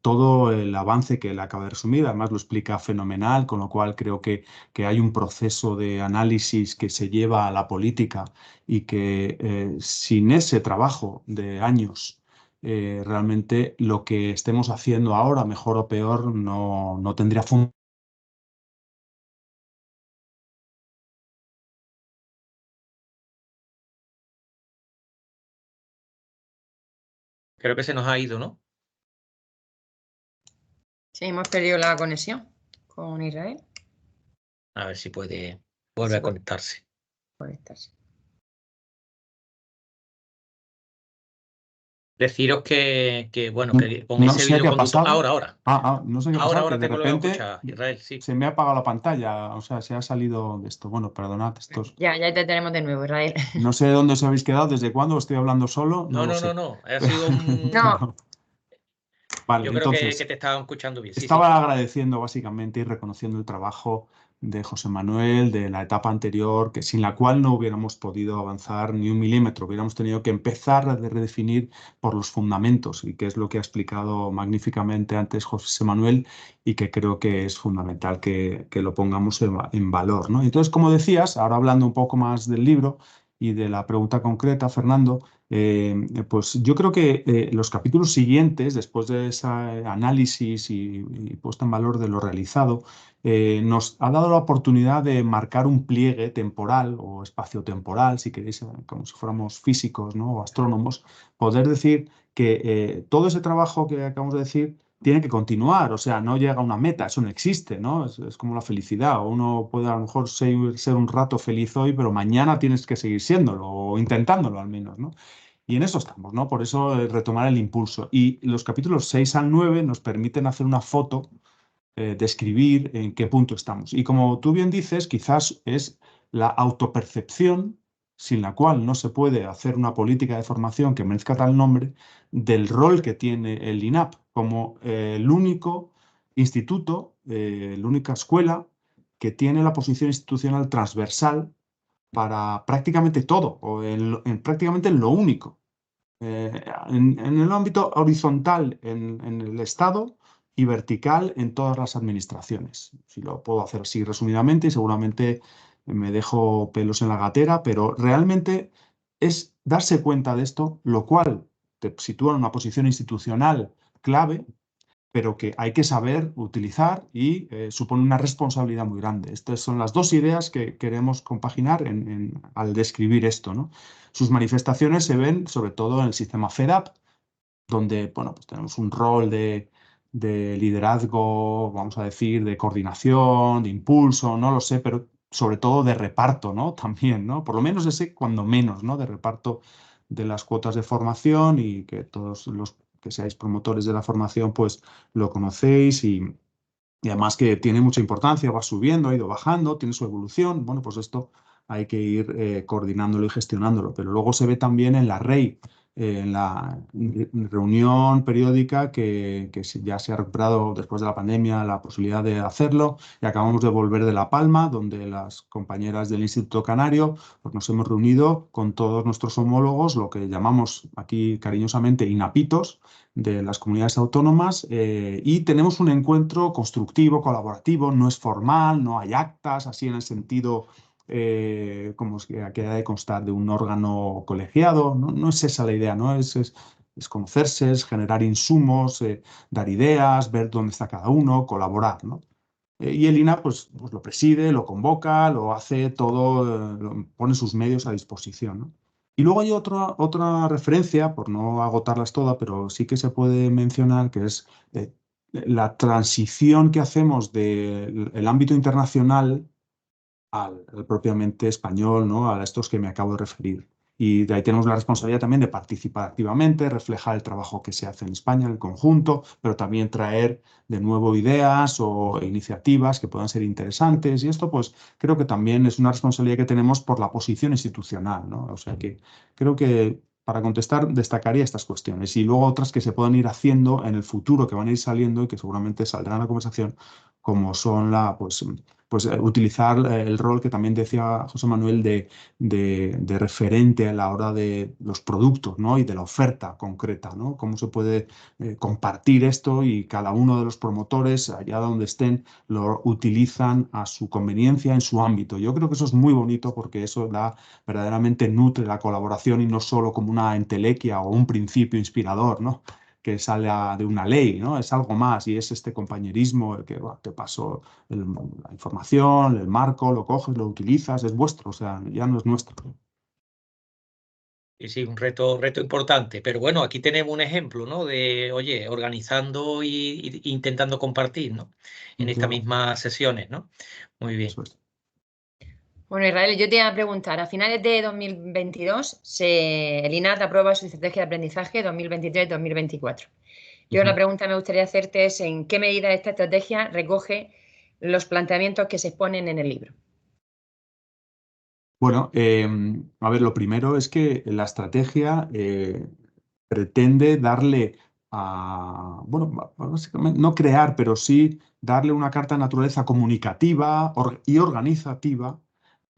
todo el avance que él acaba de resumir. Además lo explica fenomenal, con lo cual creo que hay un proceso de análisis que se lleva a la política y que sin ese trabajo de años, realmente lo que estemos haciendo ahora, mejor o peor, no tendría función. Creo que se nos ha ido, ¿no? Sí, hemos perdido la conexión con Israel. A ver si puede volver a puede conectarse. conectarse. Deciros que bueno, Mm, que con No ese sé hilo qué ha conductor. pasado. Ahora. No sé qué ha pasado, que Ahora de te vuelvo a repente escuchar, Israel, sí. se me ha apagado la pantalla, o sea, se ha salido de esto. Bueno, perdonad, estos. Ya te tenemos de nuevo, Israel. No sé de dónde os habéis quedado, desde cuándo estoy hablando solo, no lo sé. No. Ha sido un. No, Vale, Yo creo que entonces, te estaban escuchando bien. Sí, sí. estaba agradeciendo básicamente y reconociendo el trabajo de José Manuel, de la etapa anterior, que sin la cual no hubiéramos podido avanzar ni un milímetro, hubiéramos tenido que empezar a redefinir por los fundamentos, y que es lo que ha explicado magníficamente antes José Manuel, y que creo que es fundamental que lo pongamos en valor, ¿no? Entonces, como decías, ahora hablando un poco más del libro y de la pregunta concreta, Fernando, pues yo creo que los capítulos siguientes, después de ese análisis y puesta en valor de lo realizado, nos ha dado la oportunidad de marcar un pliegue temporal o espaciotemporal, si queréis, como si fuéramos físicos, ¿no? O astrónomos, poder decir que todo ese trabajo que acabamos de decir tiene que continuar, o sea, no llega a una meta, eso no existe, ¿no? Es como la felicidad. Uno puede a lo mejor ser un rato feliz hoy, pero mañana tienes que seguir siéndolo o intentándolo al menos, ¿no? Y en eso estamos, ¿no? Por eso retomar el impulso. Y los capítulos 6 al 9 nos permiten hacer una foto, describir en qué punto estamos. Y como tú bien dices, quizás es la autopercepción, sin la cual no se puede hacer una política de formación que merezca tal nombre, del rol que tiene el INAP como el único instituto, la única escuela que tiene la posición institucional transversal para prácticamente todo, o prácticamente lo único. En el ámbito horizontal en el Estado y vertical en todas las administraciones. Si lo puedo hacer así resumidamente, y seguramente me dejo pelos en la gatera, pero realmente es darse cuenta de esto, lo cual te sitúa en una posición institucional clave, pero que hay que saber utilizar y supone una responsabilidad muy grande. Estas son las dos ideas que queremos compaginar al describir esto, ¿no? Sus manifestaciones se ven sobre todo en el sistema FEDAP, donde bueno, pues tenemos un rol de liderazgo, vamos a decir, de coordinación, de impulso, no lo sé, pero sobre todo de reparto, ¿no? También, ¿no? Por lo menos ese, cuando menos, ¿no? De reparto de las cuotas de formación, y que todos los que seáis promotores de la formación, pues lo conocéis, y además que tiene mucha importancia, va subiendo, ha ido bajando, tiene su evolución. Bueno, pues esto hay que ir coordinándolo y gestionándolo. Pero luego se ve también en la REI, en la reunión periódica ya se ha recuperado después de la pandemia la posibilidad de hacerlo, y acabamos de volver de La Palma, donde las compañeras del Instituto Canario pues nos hemos reunido con todos nuestros homólogos, lo que llamamos aquí cariñosamente INAPitos, de las comunidades autónomas, y tenemos un encuentro constructivo, colaborativo, no es formal, no hay actas, así en el sentido como que ha de constar de un órgano colegiado, no es esa la idea, ¿no? Es conocerse, es generar insumos, dar ideas, ver dónde está cada uno, colaborar, ¿no? Y el INAP pues lo preside, lo convoca, lo hace todo, pone sus medios a disposición, ¿no? Y luego hay otra referencia, por no agotarlas todas, pero sí que se puede mencionar, que es la transición que hacemos del ámbito internacional al propiamente español, ¿no? A estos que me acabo de referir. Y de ahí tenemos la responsabilidad también de participar activamente, reflejar el trabajo que se hace en España, en el conjunto, pero también traer de nuevo ideas o iniciativas que puedan ser interesantes. Y esto, pues, creo que también es una responsabilidad que tenemos por la posición institucional, ¿no? O sea que creo que para contestar destacaría estas cuestiones, y luego otras que se puedan ir haciendo en el futuro, que van a ir saliendo y que seguramente saldrán en la conversación, como son utilizar el rol que también decía José Manuel de referente a la hora de los productos, ¿no? Y de la oferta concreta, ¿no? Cómo se puede compartir esto, y cada uno de los promotores, allá donde estén, lo utilizan a su conveniencia en su ámbito. Yo creo que eso es muy bonito, porque eso verdaderamente nutre la colaboración, y no solo como una entelequia o un principio inspirador, ¿no? Que sale de una ley, ¿no? Es algo más, y es este compañerismo el que te paso la información, el marco, lo coges, lo utilizas, es vuestro, o sea, ya no es nuestro. Y sí, un reto importante. Pero bueno, aquí tenemos un ejemplo, ¿no? De, oye, organizando y intentando compartir, ¿no? En estas Claro, mismas sesiones, ¿no? Muy bien. eso es. Bueno, Israel, yo te iba a preguntar, a finales de 2022 el INAD aprueba su estrategia de aprendizaje 2023-2024. Yo la pregunta que me gustaría hacerte es en qué medida esta estrategia recoge los planteamientos que se exponen en el libro. Bueno, a ver, lo primero es que la estrategia pretende darle bueno, básicamente no crear, pero sí darle una carta de naturaleza comunicativa y organizativa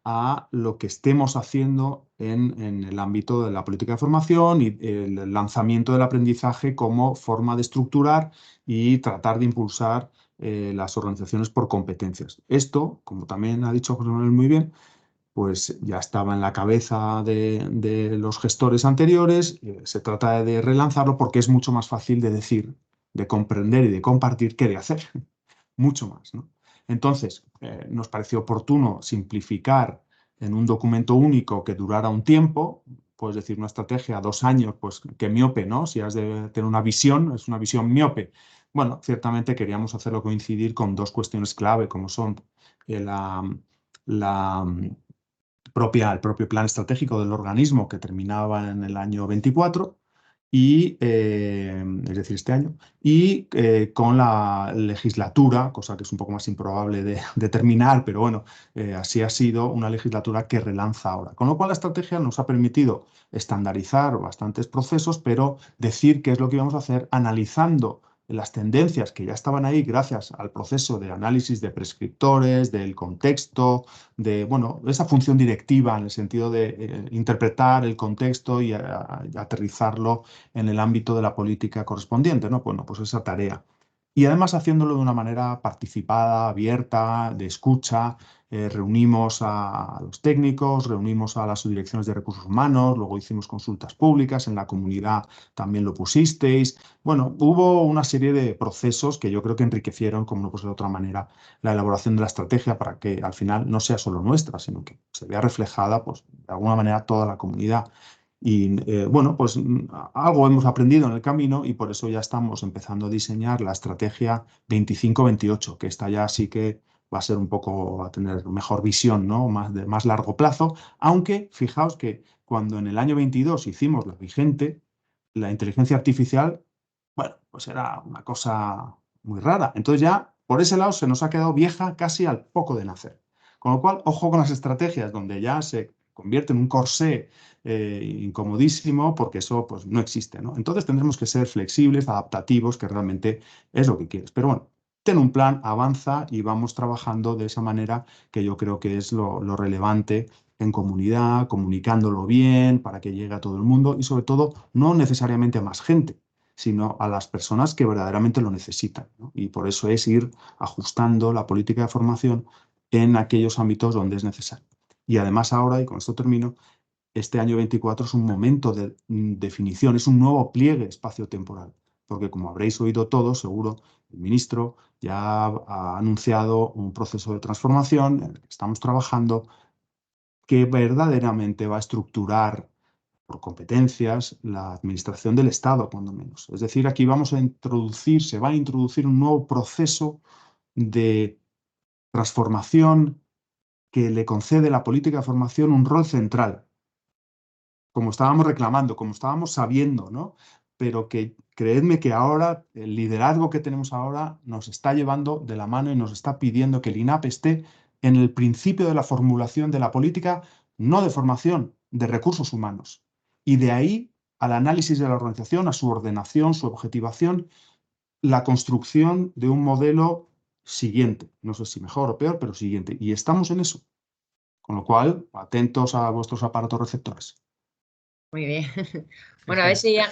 a lo que estemos haciendo en el ámbito de la política de formación y el lanzamiento del aprendizaje como forma de estructurar y tratar de impulsar las organizaciones por competencias. Esto, como también ha dicho José Manuel muy bien, pues ya estaba en la cabeza de los gestores anteriores. Se trata de relanzarlo porque es mucho más fácil de decir, de comprender y de compartir que de hacer. Mucho más, ¿no? Entonces, nos pareció oportuno simplificar en un documento único que durara un tiempo, puedes decir una estrategia a 2 años, pues que miope, ¿no? Si has de tener una visión, es una visión miope. Bueno, ciertamente queríamos hacerlo coincidir con 2 cuestiones clave, como son la el propio plan estratégico del organismo que terminaba en el año 24, es decir, este año, y con la legislatura, cosa que es un poco más improbable de terminar, pero bueno, así ha sido una legislatura que relanza ahora. Con lo cual la estrategia nos ha permitido estandarizar bastantes procesos, pero decir qué es lo que íbamos a hacer analizando las tendencias que ya estaban ahí gracias al proceso de análisis de prescriptores, del contexto, de bueno, esa función directiva en el sentido de interpretar el contexto y aterrizarlo en el ámbito de la política correspondiente, ¿no? Bueno, pues esa tarea. Y además haciéndolo de una manera participada, abierta, de escucha. Reunimos a los técnicos, reunimos a las subdirecciones de recursos humanos, luego hicimos consultas públicas, en la comunidad también lo pusisteis. Bueno, hubo una serie de procesos que yo creo que enriquecieron, como no puede ser de otra manera, la elaboración de la estrategia para que al final no sea solo nuestra, sino que se vea reflejada, pues, de alguna manera toda la comunidad. Y bueno, pues algo hemos aprendido en el camino y por eso ya estamos empezando a diseñar la estrategia 25-28, que esta ya sí que va a ser un poco, va a tener mejor visión, ¿no? De más largo plazo, aunque fijaos que cuando en el año 22 hicimos la vigente, la inteligencia artificial, bueno, pues era una cosa muy rara. Entonces ya por ese lado se nos ha quedado vieja casi al poco de nacer. Con lo cual, ojo con las estrategias donde ya se convierte en un corsé incomodísimo, porque eso pues, no existe, ¿no? Entonces tendremos que ser flexibles, adaptativos, que realmente es lo que quieres. Pero bueno, ten un plan, avanza y vamos trabajando de esa manera que yo creo que es lo relevante en comunidad, comunicándolo bien para que llegue a todo el mundo y sobre todo no necesariamente a más gente, sino a las personas que verdaderamente lo necesitan, ¿no? Y por eso es ir ajustando la política de formación en aquellos ámbitos donde es necesario. Y además ahora, y con esto termino, este año 24 es un momento de definición, es un nuevo pliegue espaciotemporal, porque como habréis oído todos, seguro, el ministro ya ha anunciado un proceso de transformación en el que estamos trabajando que verdaderamente va a estructurar por competencias la administración del Estado, cuando menos. Es decir, aquí se va a introducir un nuevo proceso de transformación que le concede la política de formación un rol central, como estábamos reclamando, como estábamos sabiendo, ¿no? Pero que creedme que ahora el liderazgo que tenemos ahora nos está llevando de la mano y nos está pidiendo que el INAP esté en el principio de la formulación de la política, no de formación, de recursos humanos. Y de ahí al análisis de la organización, a su ordenación, su objetivación, la construcción de un modelo siguiente. No sé si mejor o peor, pero siguiente. Y estamos en eso. Con lo cual, atentos a vuestros aparatos receptores. Muy bien. Bueno, a ver si ya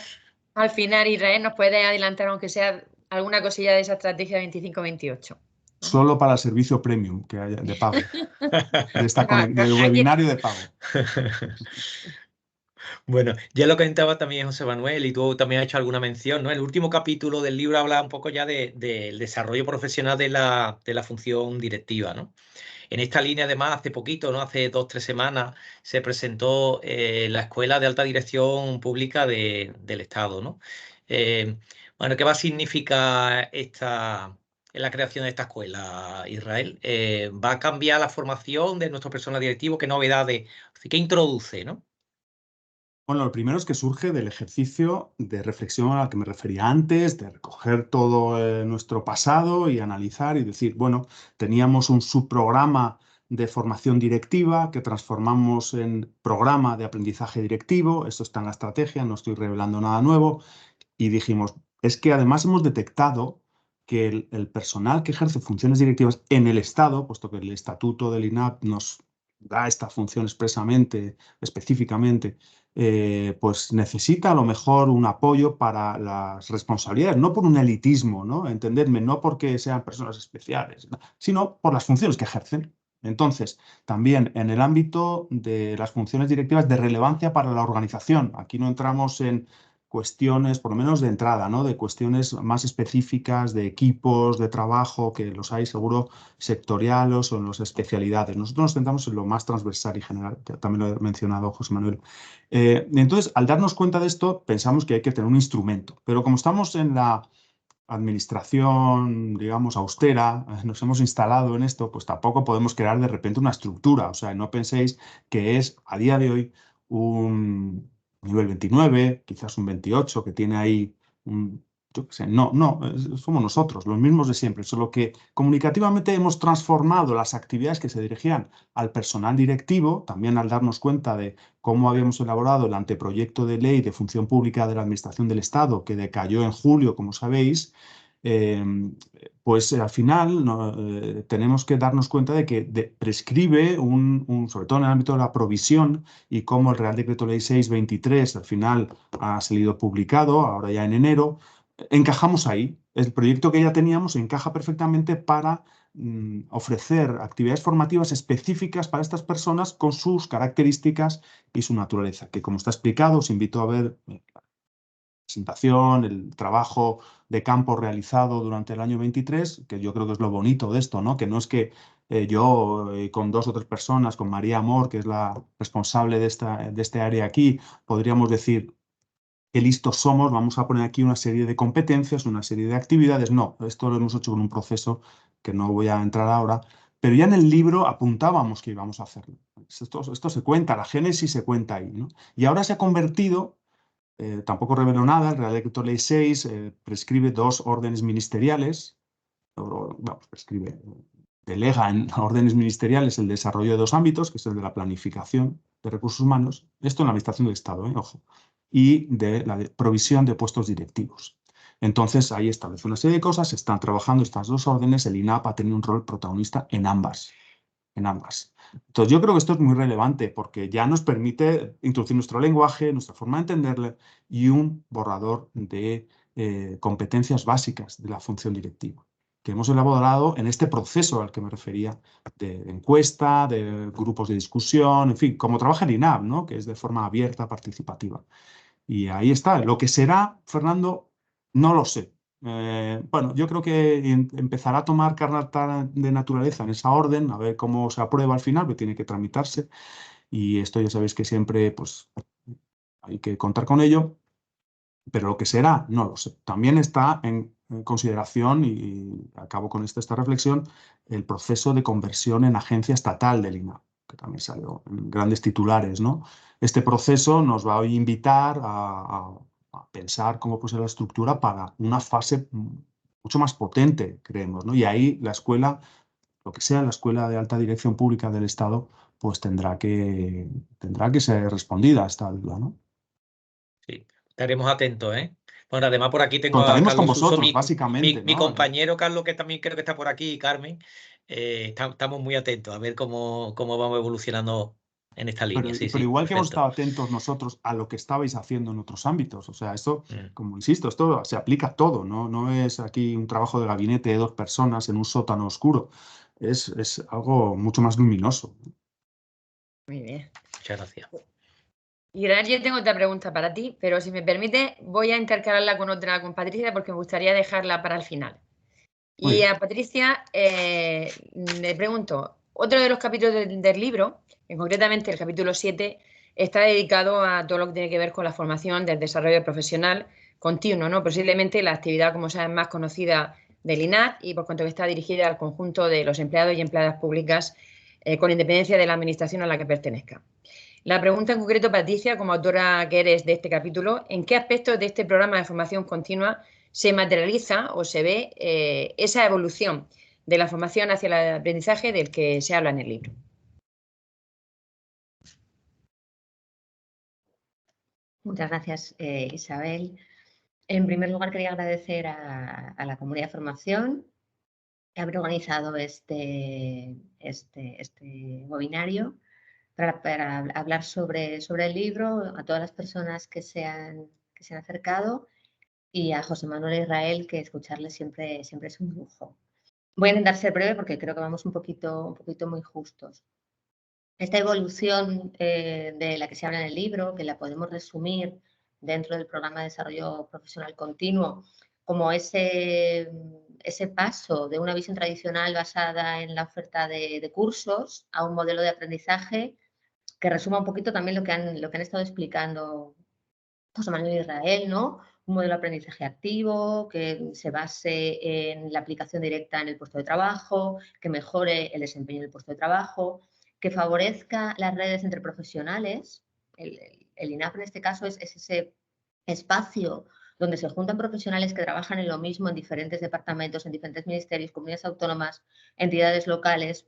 al final Israel nos puede adelantar, aunque sea alguna cosilla de esa estrategia 25-28. Solo para el servicio premium que haya de pago, Bueno, del aquí, webinario de pago. Bueno, ya lo comentaba también José Manuel y tú también has hecho alguna mención, ¿no? El último capítulo del libro habla un poco ya del desarrollo profesional de la función directiva, ¿no? En esta línea, además, hace poquito, ¿no? Hace 2 o 3 semanas, se presentó la Escuela de Alta Dirección Pública del Estado, ¿no? Eh, bueno, ¿qué va a significar la creación de esta escuela, Israel? ¿Va a cambiar la formación de nuestro personal directivo? ¿Qué novedades? ¿Qué introduce, no? Bueno, lo primero es que surge del ejercicio de reflexión al que me refería antes, de recoger todo nuestro pasado y analizar y decir, bueno, teníamos un subprograma de formación directiva que transformamos en programa de aprendizaje directivo, esto está en la estrategia, no estoy revelando nada nuevo, y dijimos, es que además hemos detectado que el personal que ejerce funciones directivas en el Estado, puesto que el estatuto del INAP nos da esta función expresamente, específicamente, pues necesita a lo mejor un apoyo para las responsabilidades, no por un elitismo, ¿no? Entendedme, no porque sean personas especiales, ¿no? Sino por las funciones que ejercen. Entonces, también en el ámbito de las funciones directivas de relevancia para la organización, aquí no entramos en cuestiones, por lo menos de entrada, ¿no? De cuestiones más específicas de equipos de trabajo, que los hay seguro sectoriales o en las especialidades. Nosotros nos centramos en lo más transversal y general, que también lo he mencionado José Manuel. Entonces, al darnos cuenta de esto, pensamos que hay que tener un instrumento, pero como estamos en la administración, digamos, austera, nos hemos instalado en esto, pues tampoco podemos crear de repente una estructura. O sea, no penséis que es a día de hoy un nivel 29, quizás un 28, que tiene ahí un, yo qué sé, no, somos nosotros, los mismos de siempre, solo que comunicativamente hemos transformado las actividades que se dirigían al personal directivo, también al darnos cuenta de cómo habíamos elaborado el anteproyecto de ley de función pública de la Administración del Estado, que decayó en julio, como sabéis, eh, pues al final tenemos que darnos cuenta de que prescribe, sobre todo en el ámbito de la provisión, y cómo el Real Decreto Ley 623 al final ha salido publicado, ahora ya en enero, encajamos ahí. El proyecto que ya teníamos encaja perfectamente para ofrecer actividades formativas específicas para estas personas con sus características y su naturaleza, que como está explicado, os invito a ver la presentación, el trabajo de campo realizado durante el año 23, que yo creo que es lo bonito de esto, ¿no? Que no es que yo con 2 o 3 personas, con María Amor, que es la responsable de este área aquí, podríamos decir, qué listos somos, vamos a poner aquí una serie de competencias, una serie de actividades. No, esto lo hemos hecho con un proceso que no voy a entrar ahora, pero ya en el libro apuntábamos que íbamos a hacerlo. Esto se cuenta, la génesis se cuenta ahí, ¿no? Y ahora se ha convertido, tampoco revelo nada, el Real Decreto Ley 6 prescribe 2 órdenes ministeriales, vamos, prescribe, delega en órdenes ministeriales el desarrollo de 2 ámbitos, que es el de la planificación de recursos humanos, esto en la Administración del Estado, ojo, y de la provisión de puestos directivos. Entonces, ahí establece una serie de cosas, se están trabajando estas 2 órdenes, el INAP ha tenido un rol protagonista en ambas. Entonces, yo creo que esto es muy relevante porque ya nos permite introducir nuestro lenguaje, nuestra forma de entenderle y un borrador de competencias básicas de la función directiva, que hemos elaborado en este proceso al que me refería, de encuesta, de grupos de discusión, en fin, como trabaja el INAP, ¿no? Que es de forma abierta, participativa. Y ahí está. Lo que será, Fernando, no lo sé. Bueno, yo creo que empezará a tomar carta de naturaleza en esa orden, a ver cómo se aprueba al final, que tiene que tramitarse. Y esto ya sabéis que siempre pues, hay que contar con ello. Pero lo que será, no lo sé. También está en consideración, y acabo con esta reflexión, el proceso de conversión en agencia estatal del INAP, que también salió en grandes titulares, ¿no? Este proceso nos va a invitar a pensar cómo puede ser la estructura para una fase mucho más potente, creemos, ¿no? Y ahí la escuela, lo que sea la Escuela de Alta Dirección Pública del Estado, pues tendrá que ser respondida a esta duda, ¿no? Sí, estaremos atentos, ¿eh? Bueno, además por aquí tengo a Contaremos con Carlos Suso, vosotros, básicamente, mi ¿no? compañero Carlos, que también creo que está por aquí, y Carmen. Estamos muy atentos a ver cómo vamos evolucionando en esta línea. Sí, Pero sí, igual que hemos perfecto. estado atentos nosotros a lo que estabais haciendo en otros ámbitos. O sea, esto, Mm. como insisto, esto se aplica a todo, ¿no? No es aquí un trabajo de gabinete de 2 personas en un sótano oscuro. Es algo mucho más luminoso. Muy bien. Muchas gracias. Israel, yo tengo otra pregunta para ti, pero si me permite, voy a intercalarla con otra con Patricia porque me gustaría dejarla para el final. Y a Patricia le pregunto, otro de los capítulos del libro, concretamente el capítulo 7, está dedicado a todo lo que tiene que ver con la formación del desarrollo profesional continuo, ¿no? Posiblemente la actividad, como saben, más conocida del INAP y por cuanto que está dirigida al conjunto de los empleados y empleadas públicas con independencia de la administración a la que pertenezca. La pregunta en concreto, Patricia, como autora que eres de este capítulo, ¿en qué aspectos de este programa de formación continua se materializa o se ve esa evolución de la formación hacia el aprendizaje del que se habla en el libro? Muchas gracias, Isabel. En primer lugar, quería agradecer a la comunidad de formación que haber organizado este webinario para hablar sobre el libro, a todas las personas que se han acercado y a José Manuel Israel, que escucharle siempre es un lujo. Voy a intentar ser breve porque creo que vamos un poquito muy justos. Esta evolución de la que se habla en el libro, que la podemos resumir dentro del programa de desarrollo profesional continuo, como ese paso de una visión tradicional basada en la oferta de cursos a un modelo de aprendizaje que resuma un poquito también lo que han estado explicando José Manuel y Israel, ¿no? Un modelo de aprendizaje activo que se base en la aplicación directa en el puesto de trabajo, que mejore el desempeño del puesto de trabajo, que favorezca las redes entre profesionales. El INAP en este caso es ese espacio donde se juntan profesionales que trabajan en lo mismo en diferentes departamentos, en diferentes ministerios, comunidades autónomas, entidades locales.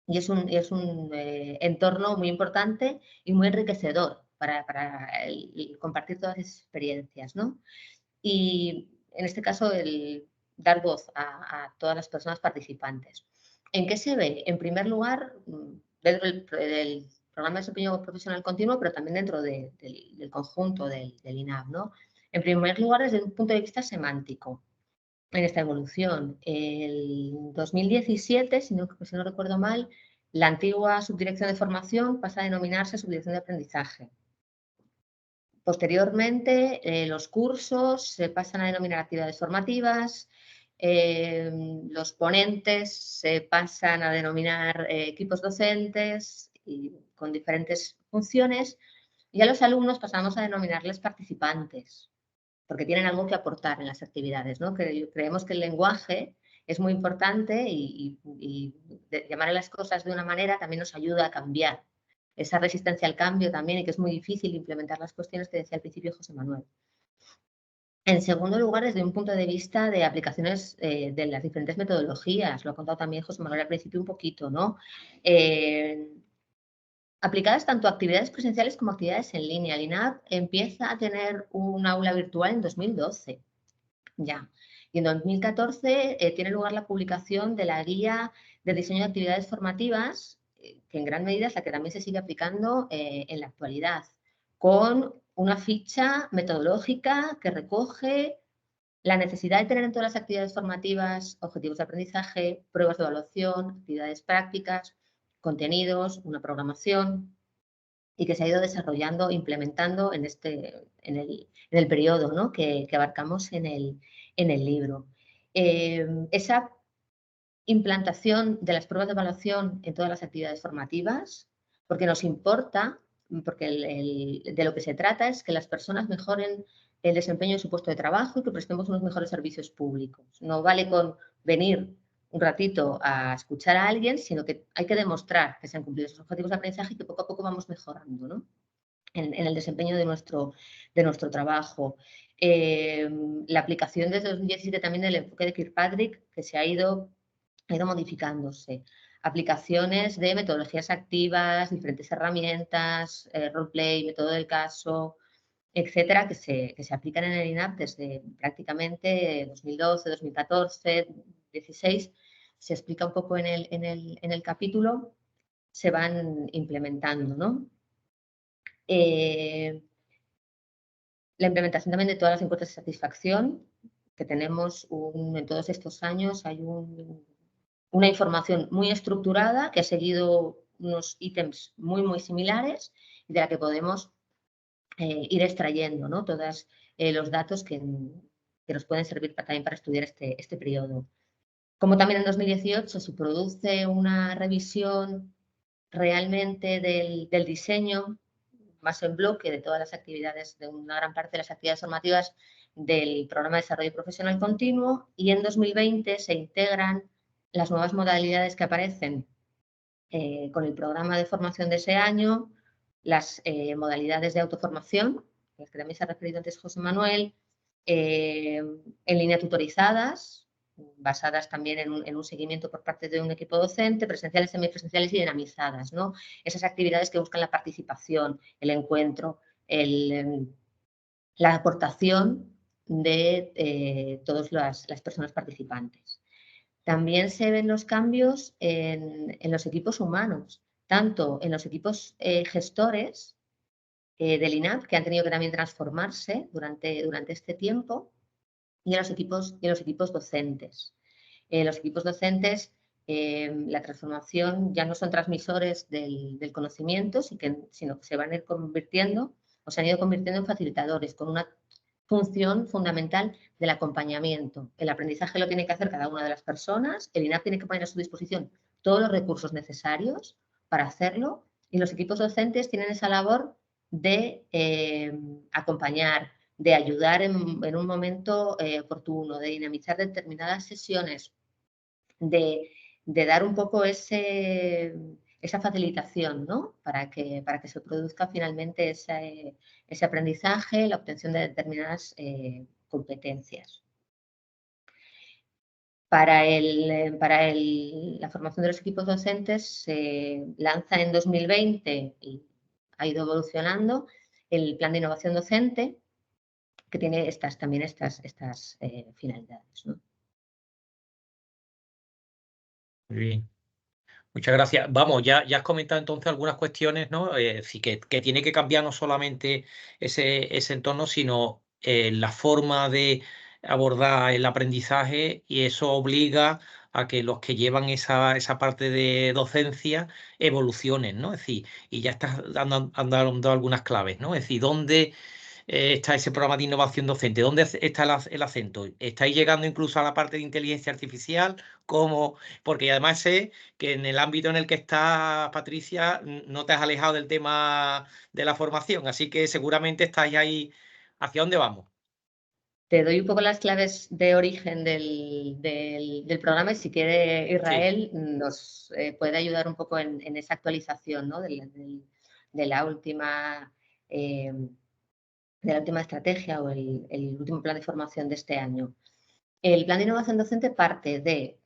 Y es un entorno muy importante y muy enriquecedor para compartir todas esas experiencias, ¿no? Y en este caso, el dar voz a todas las personas participantes. ¿En qué se ve? En primer lugar, dentro del programa de desempeño profesional continuo, pero también dentro del conjunto del INAP, ¿no? En primer lugar, desde un punto de vista semántico, en esta evolución. El 2017, si no recuerdo mal, la antigua subdirección de formación pasa a denominarse subdirección de aprendizaje. Posteriormente, los cursos se pasan a denominar actividades formativas, los ponentes se pasan a denominar equipos docentes y con diferentes funciones, y a los alumnos pasamos a denominarles participantes, porque tienen algo que aportar en las actividades, ¿no? Creemos que el lenguaje es muy importante y llamar a las cosas de una manera también nos ayuda a cambiar esa resistencia al cambio también, y que es muy difícil implementar las cuestiones que decía al principio José Manuel. En segundo lugar, desde un punto de vista de aplicaciones de las diferentes metodologías, lo ha contado también José Manuel al principio un poquito, ¿no? Aplicadas tanto a actividades presenciales como a actividades en línea. El INAP empieza a tener un aula virtual en 2012 ya. Y en 2014 tiene lugar la publicación de la guía de diseño de actividades formativas, que en gran medida es la que también se sigue aplicando en la actualidad, con una ficha metodológica que recoge la necesidad de tener en todas las actividades formativas objetivos de aprendizaje, pruebas de evaluación, actividades prácticas, contenidos, una programación, y que se ha ido desarrollando, implementando en el periodo, ¿no? que abarcamos en el libro. Esa implantación de las pruebas de evaluación en todas las actividades formativas, porque nos importa, porque de lo que se trata es que las personas mejoren el desempeño de su puesto de trabajo y que prestemos unos mejores servicios públicos. No vale con venir un ratito a escuchar a alguien, sino que hay que demostrar que se han cumplido esos objetivos de aprendizaje y que poco a poco vamos mejorando, ¿no? en el desempeño de nuestro trabajo. La aplicación desde 2017 también del enfoque de Kirkpatrick, que se ha ido modificándose. Aplicaciones de metodologías activas, diferentes herramientas, roleplay, método del caso, etcétera, que se aplican en el INAP desde prácticamente 2012, 2014, 2016. Se explica un poco en el capítulo, se van implementando, ¿no? La implementación también de todas las encuestas de satisfacción que tenemos en todos estos años. Hay una información muy estructurada que ha seguido unos ítems muy similares y de la que podemos ir extrayendo, ¿no? Todos los datos que nos pueden servir también para estudiar este periodo. Como también en 2018 se produce una revisión realmente del diseño, más en bloque de todas las actividades, de una gran parte de las actividades formativas del Programa de Desarrollo Profesional Continuo, y en 2020 se integran las nuevas modalidades que aparecen con el programa de formación de ese año, las modalidades de autoformación, a las que también se ha referido antes José Manuel, en línea tutorizadas, basadas también en un seguimiento por parte de un equipo docente, presenciales, semipresenciales y dinamizadas, ¿no? Esas actividades que buscan la participación, el encuentro, la aportación de todas las personas participantes. También se ven los cambios en los equipos humanos, tanto en los equipos gestores del INAP, que han tenido que también transformarse durante este tiempo, y en los equipos docentes. Los equipos docentes, la transformación ya no son transmisores del conocimiento, sino que se van a ir convirtiendo, o se han ido convirtiendo en facilitadores, con una función fundamental del acompañamiento. El aprendizaje lo tiene que hacer cada una de las personas, el INAP tiene que poner a su disposición todos los recursos necesarios para hacerlo, y los equipos docentes tienen esa labor de acompañar, de ayudar en un momento oportuno, de dinamizar determinadas sesiones, de dar un poco esa facilitación, ¿no? para que se produzca finalmente ese aprendizaje, la obtención de determinadas competencias. Para la formación de los equipos docentes se lanza en 2020 y ha ido evolucionando el Plan de Innovación Docente, que tiene también estas finalidades, ¿no? Muy bien. Muchas gracias. Vamos, ya has comentado entonces algunas cuestiones, ¿no? Sí, que tiene que cambiar no solamente ese entorno, sino la forma de abordar el aprendizaje, y eso obliga a que los que llevan esa parte de docencia evolucionen, ¿no? Es decir, y ya estás dando algunas claves, ¿no? Es decir, ¿dónde está ese programa de innovación docente? ¿Dónde está el acento? ¿Estáis llegando incluso a la parte de inteligencia artificial? ¿Cómo? Porque además sé que en el ámbito en el que está Patricia no te has alejado del tema de la formación, así que seguramente estáis ahí. ¿Hacia dónde vamos? Te doy un poco las claves de origen del programa, y si quiere Israel nos puede ayudar un poco en esa actualización, ¿no? de la última estrategia o el último plan de formación de este año. El plan de innovación docente parte de,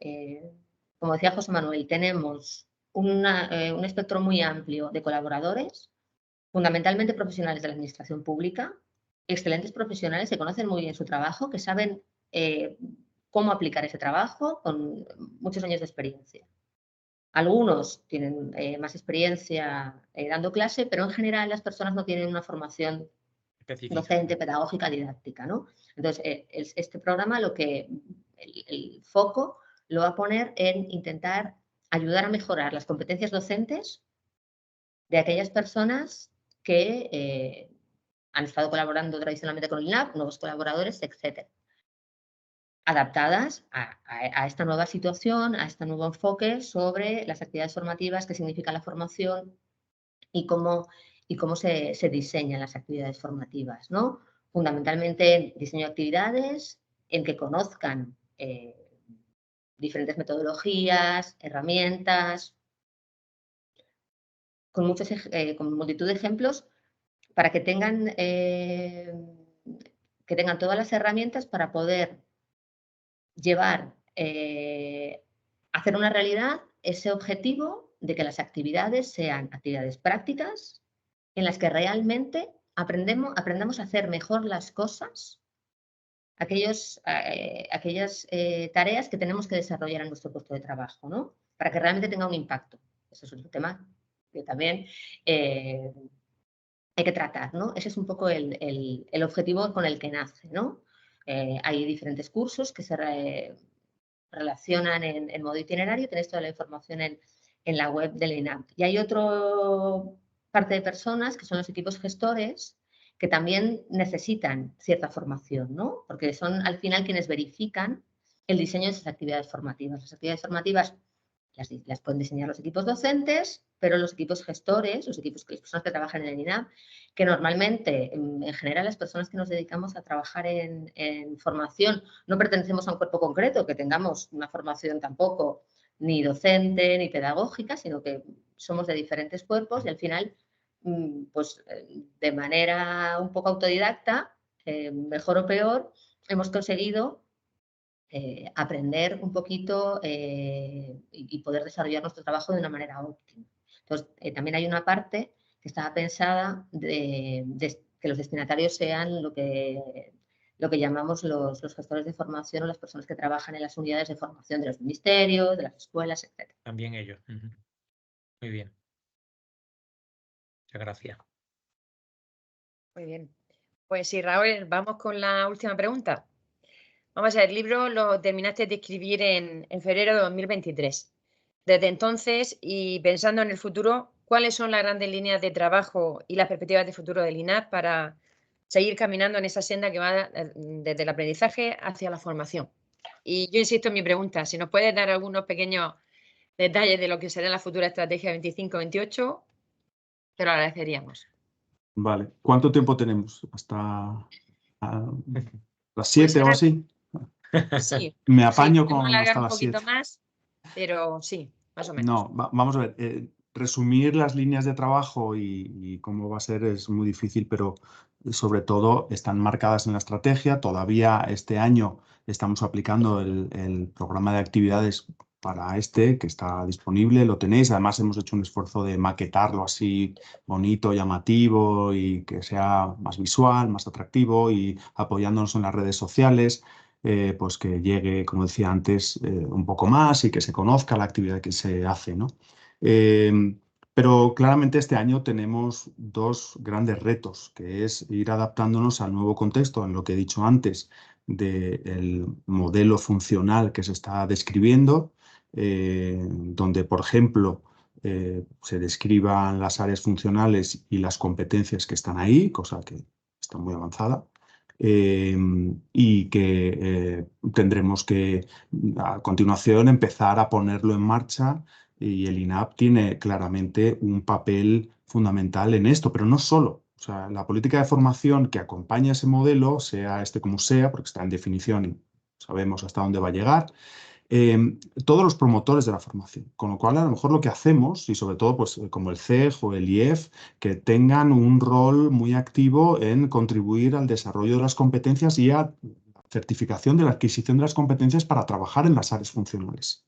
como decía José Manuel, tenemos un espectro muy amplio de colaboradores, fundamentalmente profesionales de la administración pública, excelentes profesionales que conocen muy bien su trabajo, que saben cómo aplicar ese trabajo con muchos años de experiencia. Algunos tienen más experiencia dando clase, pero en general las personas no tienen una formación docente, pedagógica, didáctica, ¿no? Entonces, este programa el foco lo va a poner en intentar ayudar a mejorar las competencias docentes de aquellas personas que han estado colaborando tradicionalmente con el INAP, nuevos colaboradores, etc. Adaptadas a esta nueva situación, a este nuevo enfoque sobre las actividades formativas, qué significa la formación y cómo se diseñan las actividades formativas, ¿no? Fundamentalmente diseño de actividades en que conozcan diferentes metodologías, herramientas, con multitud de ejemplos para que tengan todas las herramientas para poder llevar, hacer una realidad ese objetivo de que las actividades sean actividades prácticas en las que realmente aprendamos a hacer mejor las cosas, aquellas tareas que tenemos que desarrollar en nuestro puesto de trabajo, ¿no? Para que realmente tenga un impacto. Ese es otro tema que también hay que tratar, ¿no? Ese es un poco el objetivo con el que nace, ¿no? Hay diferentes cursos que se relacionan en modo itinerario, tenéis toda la información en la web del INAP. Y hay otra parte de personas que son los equipos gestores que también necesitan cierta formación, ¿no? Porque son al final quienes verifican el diseño de esas actividades formativas. Las actividades formativas las pueden diseñar los equipos docentes, pero los equipos gestores, las personas que trabajan en el INAP, que normalmente, en general, las personas que nos dedicamos a trabajar en formación, no pertenecemos a un cuerpo concreto, que tengamos una formación tampoco ni docente ni pedagógica, sino que somos de diferentes cuerpos y al final, pues de manera un poco autodidacta, mejor o peor, hemos conseguido aprender un poquito y poder desarrollar nuestro trabajo de una manera óptima. Entonces, también hay una parte que estaba pensada de que los destinatarios sean lo que llamamos los gestores de formación o las personas que trabajan en las unidades de formación de los ministerios, de las escuelas, etc. También ellos. Muy bien. Muchas gracias. Muy bien. Pues sí, Raúl, vamos con la última pregunta. Vamos a ver, el libro lo terminaste de escribir en febrero de 2023. Desde entonces, y pensando en el futuro, ¿cuáles son las grandes líneas de trabajo y las perspectivas de futuro del INAP para seguir caminando en esa senda que va desde el aprendizaje hacia la formación? Y yo insisto en mi pregunta, si nos puedes dar algunos pequeños detalles de lo que será la futura estrategia 25-28, te lo agradeceríamos. Vale. ¿Cuánto tiempo tenemos? ¿Hasta las 7 Pues o ahora así? sí, Me sí, apaño podemos con alargar hasta un las poquito 7. más, pero sí, más o menos. No, vamos a ver. Resumir las líneas de trabajo y cómo va a ser es muy difícil, pero sobre todo están marcadas en la estrategia. Todavía este año estamos aplicando el programa de actividades para que está disponible, lo tenéis. Además, hemos hecho un esfuerzo de maquetarlo así bonito, llamativo y que sea más visual, más atractivo y apoyándonos en las redes sociales. Pues que llegue, como decía antes, un poco más y que se conozca la actividad que se hace, ¿no? Pero claramente este año tenemos dos grandes retos, que es ir adaptándonos al nuevo contexto, en lo que he dicho antes, del modelo funcional que se está describiendo, donde, por ejemplo, se describan las áreas funcionales y las competencias que están ahí, cosa que está muy avanzada. Y que tendremos que a continuación empezar a ponerlo en marcha y el INAP tiene claramente un papel fundamental en esto, pero no solo. O sea, la política de formación que acompaña ese modelo, sea como sea, porque está en definición y sabemos hasta dónde va a llegar, todos los promotores de la formación. Con lo cual, a lo mejor lo que hacemos, y sobre todo pues, como el CEG o el IEF, que tengan un rol muy activo en contribuir al desarrollo de las competencias y a la certificación de la adquisición de las competencias para trabajar en las áreas funcionales.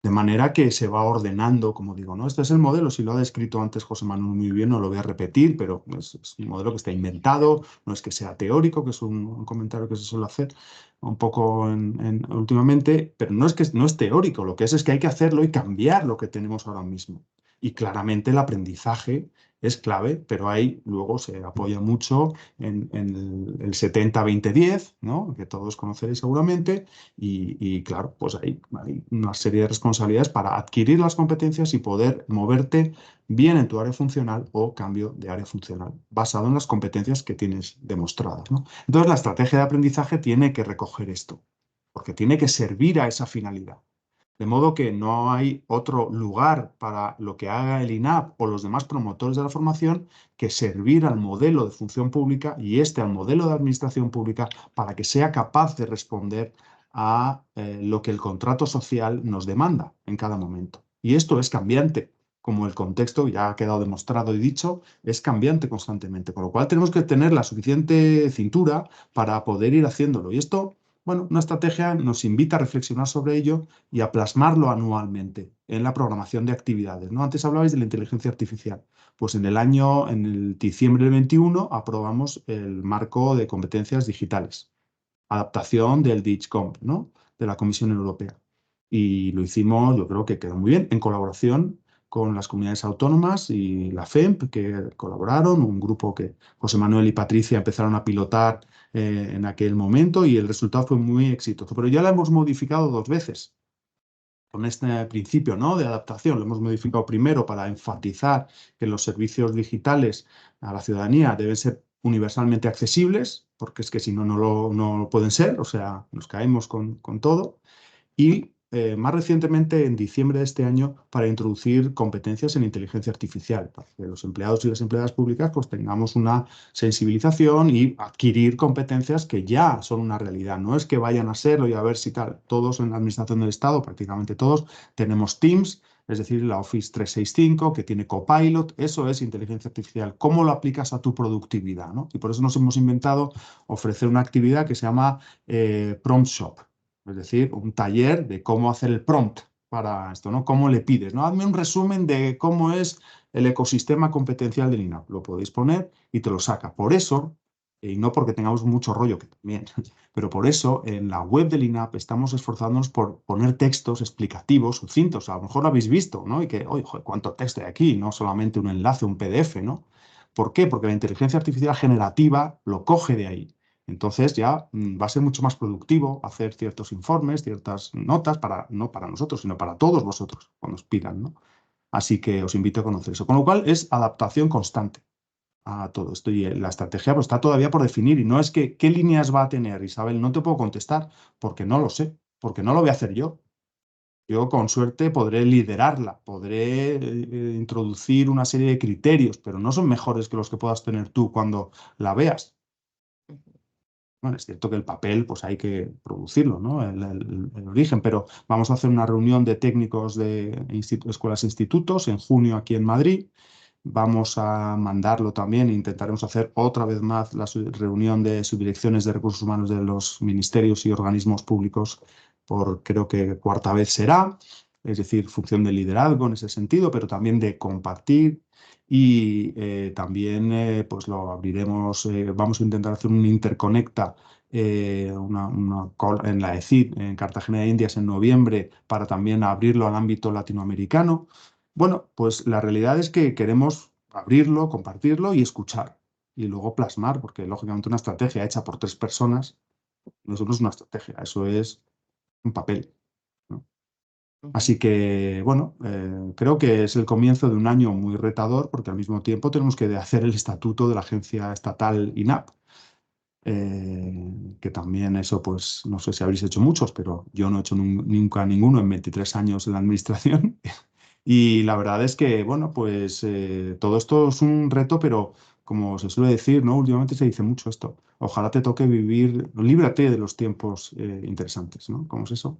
De manera que se va ordenando, como digo, ¿no? Este es el modelo, si lo ha descrito antes José Manuel muy bien, no lo voy a repetir, pero es un modelo que está inventado, no es que sea teórico, que es un comentario que se suele hacer un poco últimamente, pero no es teórico, lo que es que hay que hacerlo y cambiar lo que tenemos ahora mismo. Y claramente el aprendizaje es clave, pero ahí luego se apoya mucho en el 70-20-10, ¿no? Que todos conoceréis seguramente, y claro, pues hay una serie de responsabilidades para adquirir las competencias y poder moverte bien en tu área funcional o cambio de área funcional, basado en las competencias que tienes demostradas, ¿no? Entonces, la estrategia de aprendizaje tiene que recoger esto, porque tiene que servir a esa finalidad. De modo que no hay otro lugar para lo que haga el INAP o los demás promotores de la formación que servir al modelo de función pública y al modelo de administración pública para que sea capaz de responder a lo que el contrato social nos demanda en cada momento. Y esto es cambiante, como el contexto ya ha quedado demostrado y dicho, es cambiante constantemente, con lo cual tenemos que tener la suficiente cintura para poder ir haciéndolo. Y esto, bueno, una estrategia nos invita a reflexionar sobre ello y a plasmarlo anualmente en la programación de actividades, ¿no? Antes hablabais de la inteligencia artificial. Pues en el diciembre del 21, aprobamos el marco de competencias digitales, adaptación del DIGCOMP, ¿no? De la Comisión Europea. Y lo hicimos, yo creo que quedó muy bien, en colaboración con las comunidades autónomas y la FEMP, que colaboraron, un grupo que José Manuel y Patricia empezaron a pilotar en aquel momento, y el resultado fue muy exitoso. Pero ya la hemos modificado 2 veces con este principio, ¿no?, de adaptación. Lo hemos modificado primero para enfatizar que los servicios digitales a la ciudadanía deben ser universalmente accesibles, porque es que si no, no lo pueden ser, o sea, nos caemos con todo. Y más recientemente, en diciembre de este año, para introducir competencias en inteligencia artificial, para que los empleados y las empleadas públicas pues, tengamos una sensibilización y adquirir competencias que ya son una realidad. No es que vayan a serlo y a ver si tal. Todos en la Administración del Estado, prácticamente todos, tenemos Teams, es decir, la Office 365, que tiene Copilot. Eso es inteligencia artificial. ¿Cómo lo aplicas a tu productividad, ¿no? Y por eso nos hemos inventado ofrecer una actividad que se llama Prompt Shop. Es decir, un taller de cómo hacer el prompt para esto, ¿no? ¿Cómo le pides? ¿No? Hazme un resumen de cómo es el ecosistema competencial del INAP. Lo podéis poner y te lo saca. Por eso, y no porque tengamos mucho rollo, que también, pero por eso en la web del INAP estamos esforzándonos por poner textos explicativos, sucintos. A lo mejor lo habéis visto, ¿no? Y que, oye, ¿cuánto texto hay aquí? No solamente un enlace, un PDF, ¿no? ¿Por qué? Porque la inteligencia artificial generativa lo coge de ahí. Entonces ya va a ser mucho más productivo hacer ciertos informes, ciertas notas, no para nosotros, sino para todos vosotros, cuando os pidan, ¿no? Así que os invito a conocer eso. Con lo cual es adaptación constante a todo esto. Y la estrategia pues, está todavía por definir. Y no es que qué líneas va a tener, Isabel, no te puedo contestar, porque no lo sé, porque no lo voy a hacer yo. Yo con suerte podré liderarla, podré introducir una serie de criterios, pero no son mejores que los que puedas tener tú cuando la veas. Bueno, es cierto que el papel, pues hay que producirlo, ¿no? El origen, pero vamos a hacer una reunión de técnicos de escuelas e institutos en junio aquí en Madrid. Vamos a mandarlo también, intentaremos hacer otra vez más la reunión de subdirecciones de recursos humanos de los ministerios y organismos públicos por creo que cuarta vez será, es decir, función de liderazgo en ese sentido, pero también de compartir. Y también pues lo abriremos, vamos a intentar hacer un interconecta en la ECID, en Cartagena de Indias, en noviembre, para también abrirlo al ámbito latinoamericano. Bueno, pues la realidad es que queremos abrirlo, compartirlo y escuchar. Y luego plasmar, porque lógicamente una estrategia hecha por 3 personas, eso no es una estrategia, eso es un papel, ¿no? Así que, bueno, creo que es el comienzo de un año muy retador porque al mismo tiempo tenemos que hacer el estatuto de la agencia estatal INAP, que también eso, pues, no sé si habréis hecho muchos, pero yo no he hecho nunca ninguno en 23 años en la administración. Y la verdad es que, bueno, pues todo esto es un reto, pero como se suele decir, ¿no? Últimamente se dice mucho esto. Ojalá te toque vivir, líbrate de los tiempos interesantes, ¿no? ¿Cómo es eso?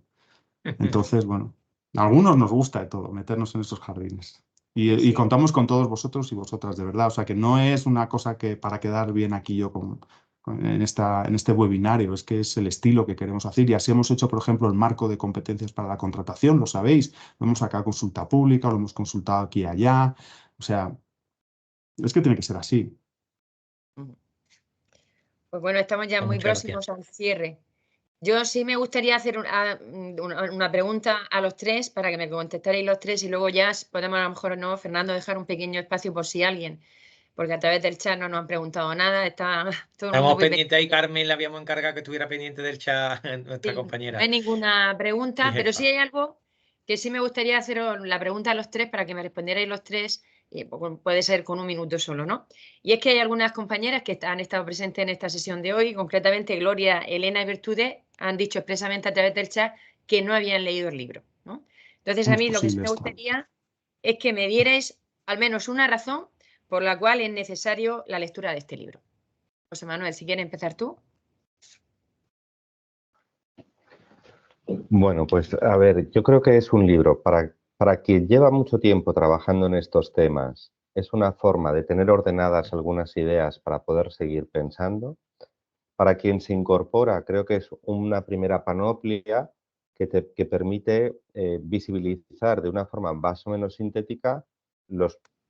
Entonces, bueno, a algunos nos gusta de todo, meternos en estos jardines. Y Sí. contamos con todos vosotros y vosotras, de verdad. O sea, que no es una cosa que para quedar bien aquí yo en este webinario, es que es el estilo que queremos hacer. Y así hemos hecho, por ejemplo, el marco de competencias para la contratación, lo sabéis. Lo hemos sacado a consulta pública, lo hemos consultado aquí y allá. O sea, es que tiene que ser así. Pues bueno, estamos ya Pues muy muchas próximos al cierre. Yo sí me gustaría hacer una pregunta a los 3 para que me contestaréis los 3 y luego ya podemos a lo mejor, no, Fernando, dejar un pequeño espacio por si alguien, porque a través del chat no nos han preguntado nada, está todo el mundo Estamos muy pendientes ahí, Carmen, le habíamos encargado que estuviera pendiente del chat, nuestra No compañera hay ninguna y pregunta, pero sí jefa. hay algo que sí me gustaría hacer la pregunta a los 3 para que me respondierais los 3, puede ser con un minuto solo, ¿no? Y es que hay algunas compañeras que han estado presentes en esta sesión de hoy, concretamente Gloria, Elena y Bertude, han dicho expresamente a través del chat que no habían leído el libro, ¿no? Entonces, a ¿Cómo es mí lo que sí posible me esto? gustaría es que me dierais al menos una razón por la cual es necesario la lectura de este libro. José Manuel, si quieres empezar tú. Bueno, pues a ver, yo creo que es un libro para quien lleva mucho tiempo trabajando en estos temas. Es una forma de tener ordenadas algunas ideas para poder seguir pensando. Para quien se incorpora, creo que es una primera panoplia que permite visibilizar de una forma más o menos sintética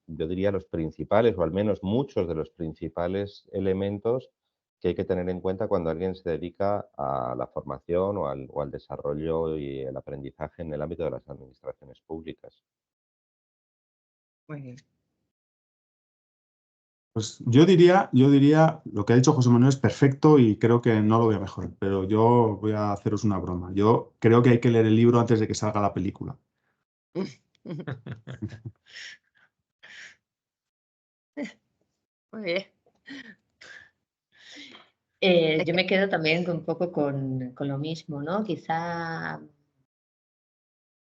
yo diría los principales, o al menos muchos de los principales elementos que hay que tener en cuenta cuando alguien se dedica a la formación o al desarrollo y el aprendizaje en el ámbito de las administraciones públicas. Muy bien. Pues yo diría, lo que ha dicho José Manuel es perfecto y creo que no lo voy a mejorar, pero yo voy a haceros una broma. Yo creo que hay que leer el libro antes de que salga la película. Muy bien. Yo me quedo también un poco con lo mismo, ¿no? Quizá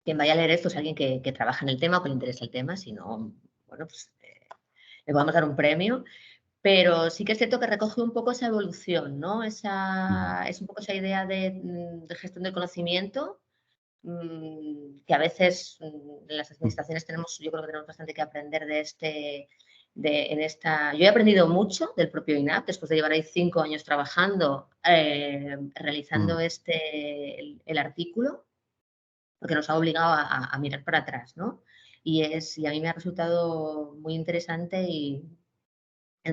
quien vaya a leer esto es alguien que trabaja en el tema o que le interesa el tema, si no, bueno, pues le vamos a dar un premio. Pero sí que es cierto que recoge un poco esa evolución, ¿no? Es un poco esa idea de gestión del conocimiento, que a veces en las administraciones yo creo que tenemos bastante que aprender Yo he aprendido mucho del propio INAP, después de llevar ahí 5 años trabajando, realizando el artículo, porque nos ha obligado a mirar para atrás, ¿no? Y a mí me ha resultado muy interesante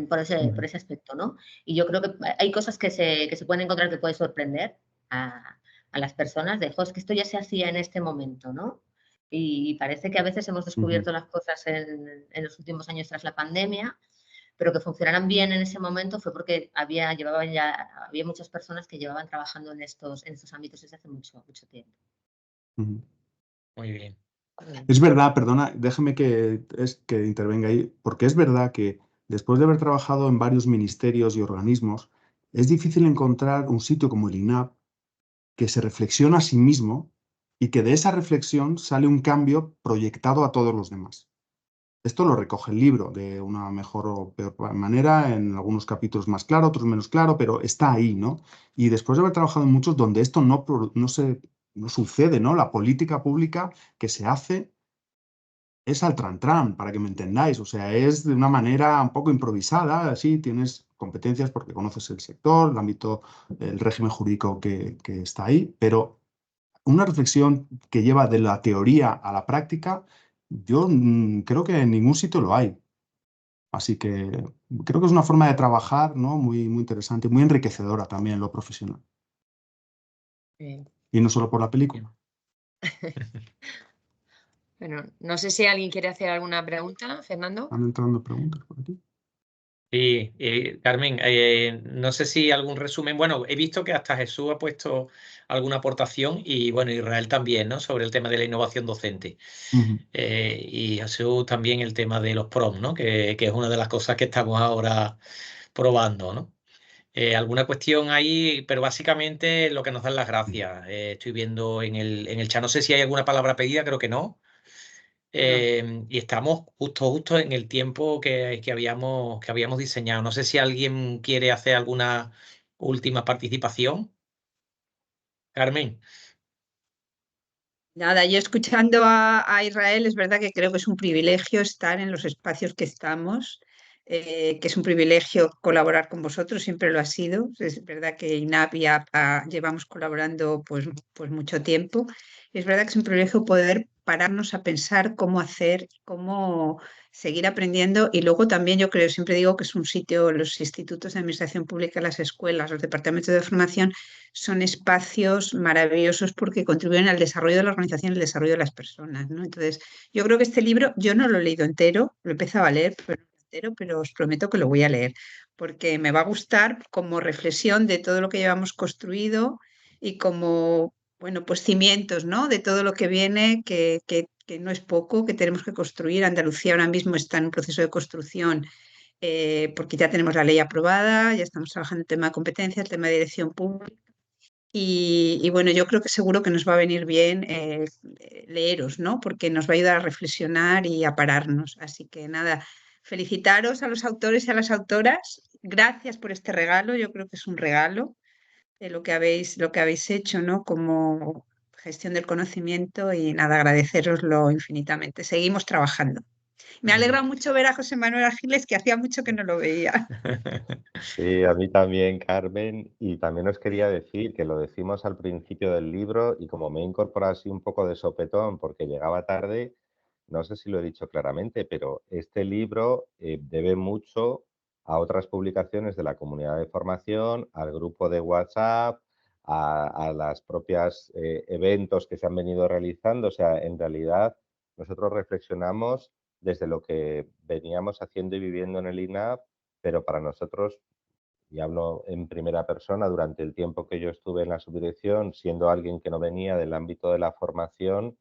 por ese aspecto, ¿no? Y yo creo que hay cosas que se pueden encontrar que puede sorprender a las personas, de, es que esto ya se hacía en este momento, ¿no? Y parece que a veces hemos descubierto las cosas en los últimos años tras la pandemia, pero que funcionaran bien en ese momento fue porque había muchas personas que llevaban trabajando en estos ámbitos desde hace mucho, mucho tiempo. Muy bien. Es verdad, perdona, déjame que intervenga ahí, porque es verdad que después de haber trabajado en varios ministerios y organismos, es difícil encontrar un sitio como el INAP que se reflexiona a sí mismo y que de esa reflexión sale un cambio proyectado a todos los demás. Esto lo recoge el libro de una mejor o peor manera, en algunos capítulos más claro, otros menos claro, pero está ahí, ¿no? Y después de haber trabajado en muchos donde esto no sucede, ¿no? La política pública que se hace es al trantrán, para que me entendáis. O sea, es de una manera un poco improvisada, sí, tienes competencias porque conoces el sector, el ámbito, el régimen jurídico que está ahí, pero una reflexión que lleva de la teoría a la práctica, yo creo que en ningún sitio lo hay. Así que creo que es una forma de trabajar, ¿no? Muy, muy interesante, muy enriquecedora también en lo profesional. Y no solo por la película. Bueno, no sé si alguien quiere hacer alguna pregunta, Fernando. ¿Están entrando preguntas por aquí? Sí, Carmen, no sé si algún resumen. Bueno, he visto que hasta Jesús ha puesto alguna aportación y bueno, Israel también, ¿no? Sobre el tema de la innovación docente. Y Jesús también el tema de los PROM, ¿no? Que es una de las cosas que estamos ahora probando, ¿no? Alguna cuestión ahí, pero básicamente lo que nos dan las gracias. Estoy viendo en el chat, no sé si hay alguna palabra pedida, creo que no. Y estamos justo en el tiempo que habíamos diseñado. No sé si alguien quiere hacer alguna última participación. Carmen. Nada, yo escuchando a Israel, es verdad que creo que es un privilegio estar en los espacios que estamos, que es un privilegio colaborar con vosotros, siempre lo ha sido. Es verdad que INAP y APA llevamos colaborando pues mucho tiempo. Es verdad que es un privilegio poder pararnos a pensar cómo hacer, cómo seguir aprendiendo, y luego también yo creo, siempre digo que es un sitio, los institutos de administración pública, las escuelas, los departamentos de formación son espacios maravillosos porque contribuyen al desarrollo de la organización y al desarrollo de las personas, ¿no? Entonces, yo creo que este libro, yo no lo he leído entero, lo he empezado a leer, pero os prometo que lo voy a leer, porque me va a gustar como reflexión de todo lo que llevamos construido y como, bueno, pues cimientos, ¿no? De todo lo que viene, que no es poco, que tenemos que construir. Andalucía ahora mismo está en un proceso de construcción, porque ya tenemos la ley aprobada, ya estamos trabajando en el tema de competencia, el tema de dirección pública. Y bueno, yo creo que seguro que nos va a venir bien leeros, ¿no? Porque nos va a ayudar a reflexionar y a pararnos. Así que nada, felicitaros a los autores y a las autoras. Gracias por este regalo. Yo creo que es un regalo de lo que habéis hecho, ¿no? Como gestión del conocimiento, y nada, agradeceroslo infinitamente. Seguimos trabajando. Me alegra mucho ver a José Manuel Argiles, que hacía mucho que no lo veía. Sí, a mí también, Carmen, y también os quería decir que lo decimos al principio del libro y como me he incorporado así un poco de sopetón porque llegaba tarde, no sé si lo he dicho claramente, pero este libro debe mucho a otras publicaciones de la comunidad de formación, al grupo de WhatsApp, a las propias eventos que se han venido realizando. O sea, en realidad nosotros reflexionamos desde lo que veníamos haciendo y viviendo en el INAP, pero para nosotros, y hablo en primera persona, durante el tiempo que yo estuve en la subdirección, siendo alguien que no venía del ámbito de la formación,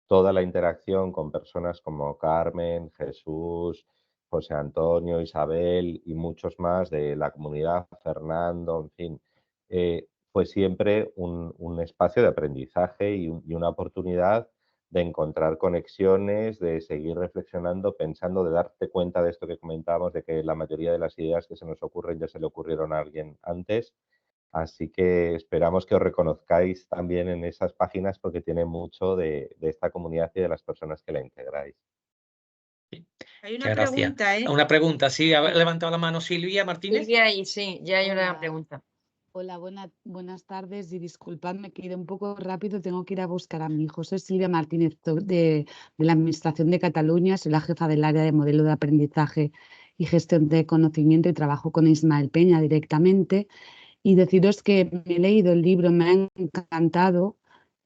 toda la interacción con personas como Carmen, Jesús, José Antonio, Isabel y muchos más de la comunidad, Fernando, en fin, fue siempre un espacio de aprendizaje y una oportunidad de encontrar conexiones, de seguir reflexionando, pensando, de darte cuenta de esto que comentábamos, de que la mayoría de las ideas que se nos ocurren ya se le ocurrieron a alguien antes. Así que esperamos que os reconozcáis también en esas páginas porque tiene mucho de esta comunidad y de las personas que la integráis. Hay una Muchas gracias. pregunta, ¿eh? Una pregunta, sí, ha Sí. levantado la mano Silvia Martínez. Silvia, y sí, ya hay una Hola. pregunta. Hola, buenas tardes y disculpadme que he ido un poco rápido, tengo que ir a buscar a mi hijo. Soy Silvia Martínez de la Administración de Cataluña, soy la jefa del área de modelo de aprendizaje y gestión de conocimiento y trabajo con Ismael Peña directamente. Y deciros que me he leído el libro, me ha encantado,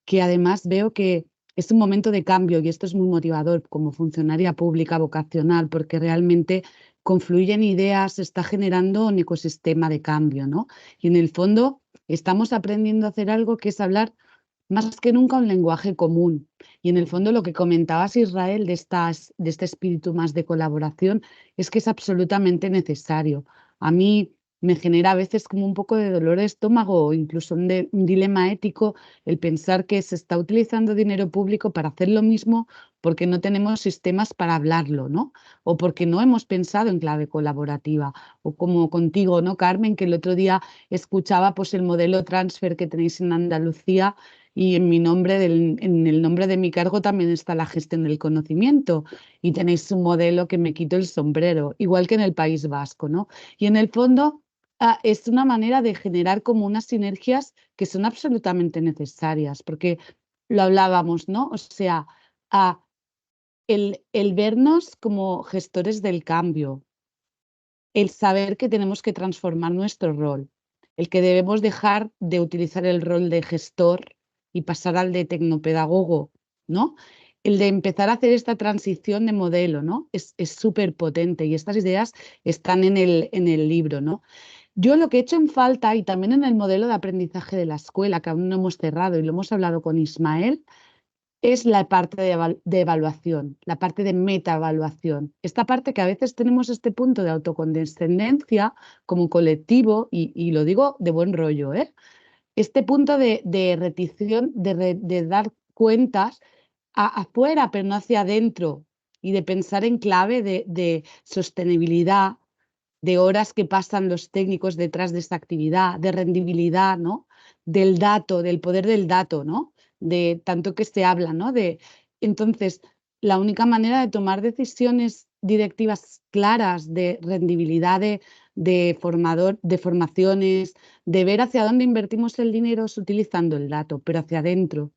que además veo que es un momento de cambio y esto es muy motivador como funcionaria pública vocacional porque realmente confluyen ideas, se está generando un ecosistema de cambio, ¿no? Y en el fondo estamos aprendiendo a hacer algo que es hablar más que nunca un lenguaje común. Y en el fondo lo que comentabas, Israel, de este espíritu más de colaboración, es que es absolutamente necesario. A mí me genera a veces como un poco de dolor de estómago o incluso un dilema ético el pensar que se está utilizando dinero público para hacer lo mismo porque no tenemos sistemas para hablarlo, ¿no? O porque no hemos pensado en clave colaborativa. O como contigo, ¿no, Carmen? Que el otro día escuchaba pues, el modelo transfer que tenéis en Andalucía y en en el nombre de mi cargo también está la gestión del conocimiento y tenéis un modelo que me quito el sombrero, igual que en el País Vasco, ¿no? Y en el fondo es una manera de generar como unas sinergias que son absolutamente necesarias, porque lo hablábamos, ¿no? O sea, el vernos como gestores del cambio, el saber que tenemos que transformar nuestro rol, el que debemos dejar de utilizar el rol de gestor y pasar al de tecnopedagogo, ¿no? El de empezar a hacer esta transición de modelo, ¿no? Es súper potente y estas ideas están en el libro, ¿no? Yo lo que he hecho en falta, y también en el modelo de aprendizaje de la escuela, que aún no hemos cerrado y lo hemos hablado con Ismael, es la parte de evaluación, la parte de metaevaluación. Esta parte que a veces tenemos este punto de autocondescendencia como colectivo, y lo digo de buen rollo, ¿eh? Este punto de retición, de dar cuentas afuera, pero no hacia adentro, y de pensar en clave de sostenibilidad, de horas que pasan los técnicos detrás de esta actividad, de rendibilidad, ¿no? Del dato, del poder del dato, ¿no? De tanto que se habla, ¿no? Entonces, la única manera de tomar decisiones directivas claras de rendibilidad de formaciones, de ver hacia dónde invertimos el dinero es utilizando el dato, pero hacia adentro.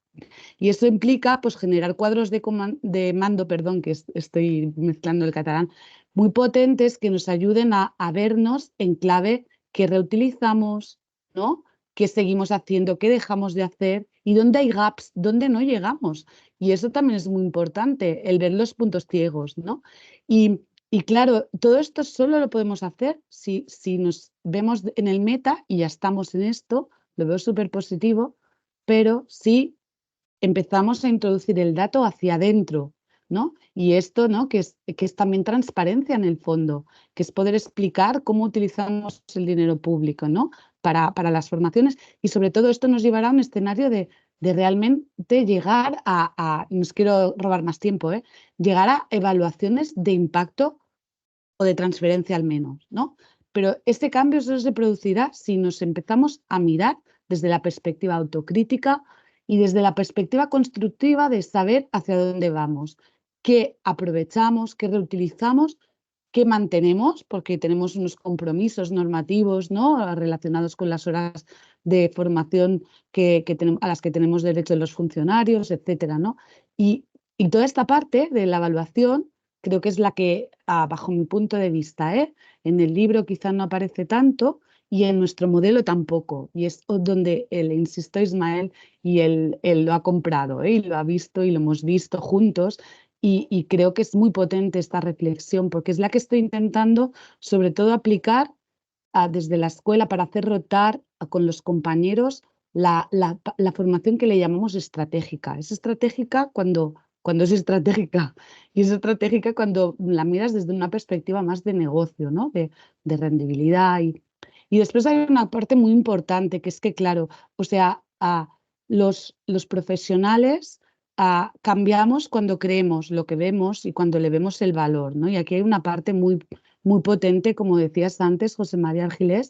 Y eso implica pues, generar cuadros de mando, perdón, que estoy mezclando el catalán, muy potentes que nos ayuden a vernos en clave que reutilizamos, ¿no? Qué seguimos haciendo, qué dejamos de hacer y dónde hay gaps, dónde no llegamos. Y eso también es muy importante, el ver los puntos ciegos, ¿no? Y claro, todo esto solo lo podemos hacer si nos vemos en el meta y ya estamos en esto, lo veo súper positivo, pero sí empezamos a introducir el dato hacia adentro, ¿no? Y esto, ¿no? Que es también transparencia en el fondo, que es poder explicar cómo utilizamos el dinero público, ¿no? Para las formaciones y sobre todo esto nos llevará a un escenario de realmente llegar no os quiero robar más tiempo, llegar a evaluaciones de impacto o de transferencia al menos, ¿no? Pero este cambio solo se producirá si nos empezamos a mirar desde la perspectiva autocrítica y desde la perspectiva constructiva de saber hacia dónde vamos, qué aprovechamos, qué reutilizamos, qué mantenemos, porque tenemos unos compromisos normativos, ¿no? Relacionados con las horas de formación a las que tenemos derecho los funcionarios, etcétera, ¿no? Y toda esta parte de la evaluación creo que es la que, bajo mi punto de vista, en el libro quizá no aparece tanto y en nuestro modelo tampoco. Y es donde, insisto, Ismael, y él lo ha comprado, y lo ha visto y lo hemos visto juntos. Y creo que es muy potente esta reflexión porque es la que estoy intentando sobre todo aplicar desde la escuela para hacer rotar con los compañeros la formación que le llamamos estratégica. Es estratégica cuando cuando es estratégica. Y es estratégica cuando la miras desde una perspectiva más de negocio, ¿no? De rendibilidad. Y después hay una parte muy importante, que es que, claro, o sea, los profesionales cambiamos cuando creemos lo que vemos y cuando le vemos el valor, ¿no? Y aquí hay una parte muy, muy potente, como decías antes, José María Argilés,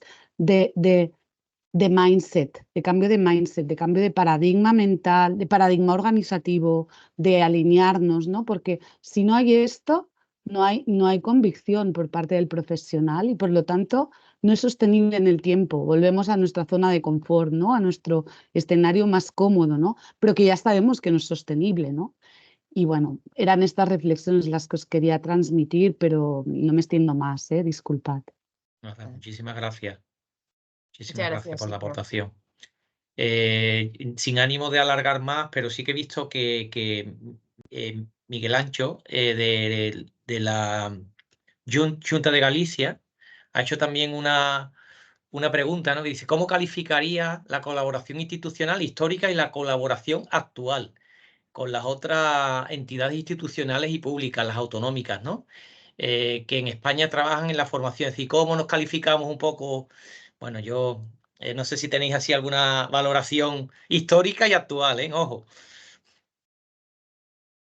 de mindset, de cambio de mindset, de cambio de paradigma mental, de paradigma organizativo, de alinearnos, ¿no? Porque si no hay esto, no hay convicción por parte del profesional y por lo tanto no es sostenible en el tiempo. Volvemos a nuestra zona de confort, ¿no? A nuestro escenario más cómodo, ¿no? Pero que ya sabemos que no es sostenible, ¿no? Y bueno, eran estas reflexiones las que os quería transmitir, pero no me extiendo más, disculpad. Nada, muchísimas gracias. Muchísimas Muchas gracias gracias, por la Silvia. aportación. Sin ánimo de alargar más, pero sí que he visto que Miguel Ancho, de la Junta de Galicia, ha hecho también una pregunta, ¿no? Que dice, ¿cómo calificaría la colaboración institucional histórica y la colaboración actual con las otras entidades institucionales y públicas, las autonómicas, ¿no? Que en España trabajan en la formación? Es decir, ¿cómo nos calificamos un poco? Bueno, yo no sé si tenéis así alguna valoración histórica y actual, ¿eh? Ojo.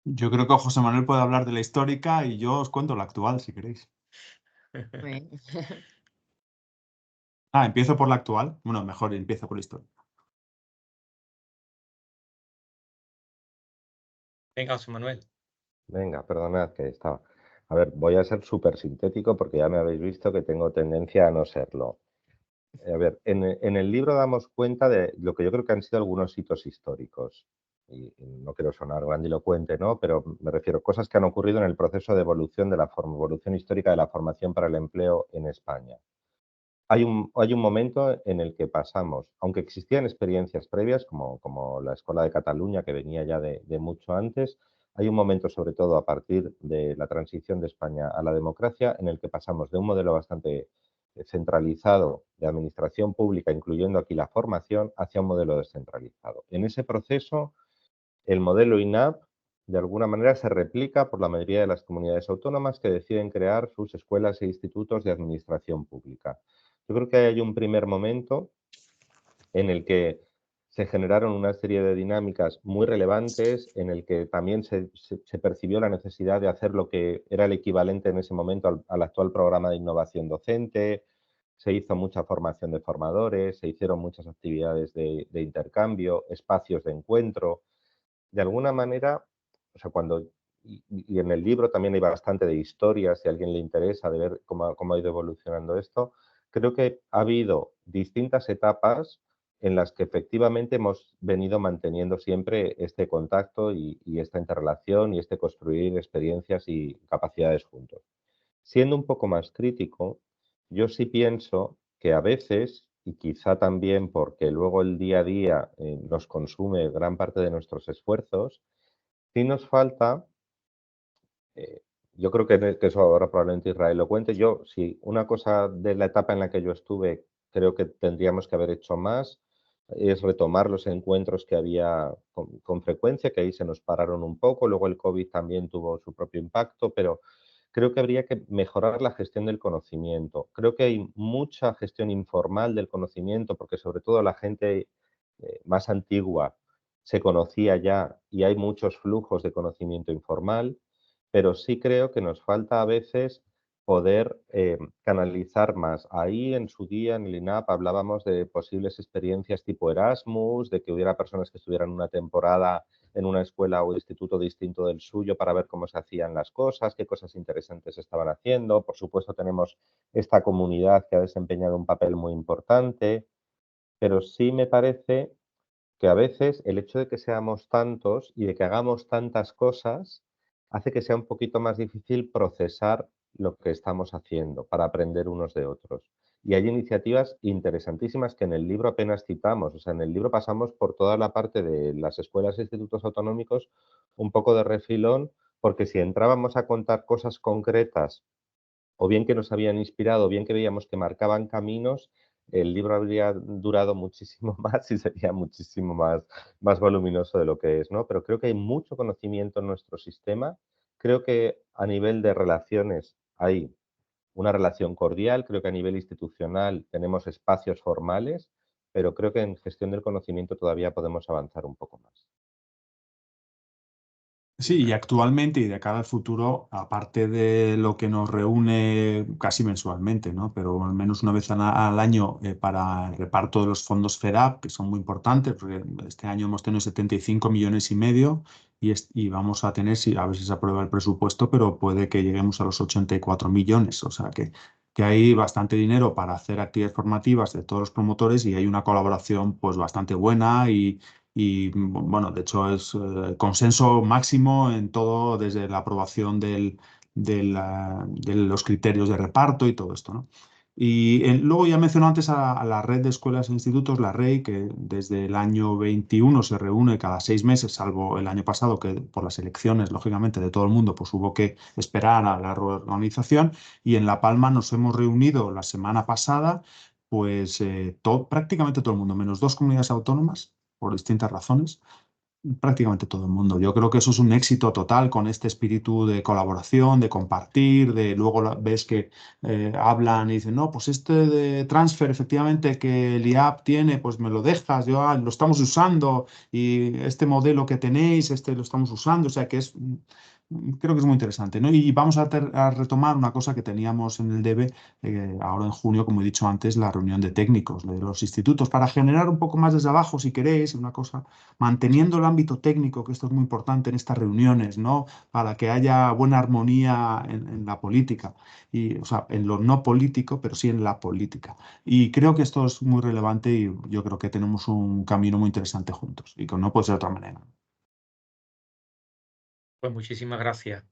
Yo creo que José Manuel puede hablar de la histórica y yo os cuento la actual, si queréis. Muy bien. Empiezo por la actual. Bueno, mejor empiezo por la histórica. Venga, José Manuel. Venga, perdonad que estaba. A ver, voy a ser súper sintético porque ya me habéis visto que tengo tendencia a no serlo. A ver, en el libro damos cuenta de lo que yo creo que han sido algunos hitos históricos. Y no quiero sonar grandilocuente, ¿no? Pero me refiero a cosas que han ocurrido en el proceso de evolución de la evolución histórica de la formación para el empleo en España. Hay un momento en el que pasamos, aunque existían experiencias previas, como la Escuela de Cataluña, que venía ya de mucho antes, hay un momento, sobre todo a partir de la transición de España a la democracia, en el que pasamos de un modelo bastante centralizado de administración pública, incluyendo aquí la formación, hacia un modelo descentralizado. En ese proceso, el modelo INAP, de alguna manera, se replica por la mayoría de las comunidades autónomas que deciden crear sus escuelas e institutos de administración pública. Yo creo que hay un primer momento en el que se generaron una serie de dinámicas muy relevantes, en el que también se percibió la necesidad de hacer lo que era el equivalente en ese momento al actual programa de innovación docente. Se hizo mucha formación de formadores, se hicieron muchas actividades de intercambio, espacios de encuentro. De alguna manera, o sea, y en el libro también hay bastante de historia, si a alguien le interesa, de ver cómo ha ido evolucionando esto. Creo que ha habido distintas etapas en las que efectivamente hemos venido manteniendo siempre este contacto y esta interrelación y este construir experiencias y capacidades juntos. Siendo un poco más crítico, yo sí pienso que a veces, y quizá también porque luego el día a día nos consume gran parte de nuestros esfuerzos, sí nos falta, eh, yo creo que eso ahora probablemente Israel lo cuente, yo sí, una cosa de la etapa en la que yo estuve, creo que tendríamos que haber hecho más, es retomar los encuentros que había con frecuencia, que ahí se nos pararon un poco, luego el COVID también tuvo su propio impacto, pero creo que habría que mejorar la gestión del conocimiento. Creo que hay mucha gestión informal del conocimiento, porque sobre todo la gente más antigua se conocía ya y hay muchos flujos de conocimiento informal, pero sí creo que nos falta a veces poder canalizar más. Ahí en su día en el INAP hablábamos de posibles experiencias tipo Erasmus, de que hubiera personas que estuvieran una temporada en una escuela o instituto distinto del suyo para ver cómo se hacían las cosas, qué cosas interesantes estaban haciendo. Por supuesto, tenemos esta comunidad que ha desempeñado un papel muy importante, pero sí me parece que a veces el hecho de que seamos tantos y de que hagamos tantas cosas hace que sea un poquito más difícil procesar lo que estamos haciendo para aprender unos de otros. Y hay iniciativas interesantísimas que en el libro apenas citamos. O sea, en el libro pasamos por toda la parte de las escuelas e institutos autonómicos un poco de refilón, porque si entrábamos a contar cosas concretas o bien que nos habían inspirado, o bien que veíamos que marcaban caminos, el libro habría durado muchísimo más y sería muchísimo más voluminoso de lo que es, ¿no? Pero creo que hay mucho conocimiento en nuestro sistema. Creo que a nivel de relaciones hay una relación cordial, creo que a nivel institucional tenemos espacios formales, pero creo que en gestión del conocimiento todavía podemos avanzar un poco más. Sí, y actualmente y de cara al futuro, aparte de lo que nos reúne casi mensualmente, ¿no? Pero al menos una vez al año para el reparto de los fondos FEDAP, que son muy importantes, porque este año hemos tenido 75,5 millones y vamos a tener, a ver si se aprueba el presupuesto, pero puede que lleguemos a los 84 millones. O sea que hay bastante dinero para hacer actividades formativas de todos los promotores y hay una colaboración pues bastante buena y bueno, de hecho es consenso máximo en todo, desde la aprobación de los criterios de reparto y todo esto, ¿no? Y luego ya mencioné antes a la red de escuelas e institutos, la REI, que desde el año 21 se reúne cada 6 meses, salvo el año pasado, que por las elecciones, lógicamente, de todo el mundo, pues hubo que esperar a la reorganización. Y en La Palma nos hemos reunido la semana pasada, pues prácticamente todo el mundo, menos 2 comunidades autónomas, por distintas razones, prácticamente todo el mundo. Yo creo que eso es un éxito total con este espíritu de colaboración, de compartir, de luego ves que hablan y dicen, no, pues este de transfer efectivamente que el IAP tiene, pues me lo dejas, yo lo estamos usando y este modelo que tenéis, este lo estamos usando, o sea que creo que es muy interesante, ¿no? Y vamos a retomar una cosa que teníamos en el DEBE ahora en junio, como he dicho antes, la reunión de técnicos de los institutos para generar un poco más desde abajo, si queréis, una cosa manteniendo el ámbito técnico, que esto es muy importante en estas reuniones, ¿no? Para que haya buena armonía en la política, o sea, en lo no político, pero sí en la política. Y creo que esto es muy relevante y yo creo que tenemos un camino muy interesante juntos y que no puede ser de otra manera. Pues muchísimas gracias.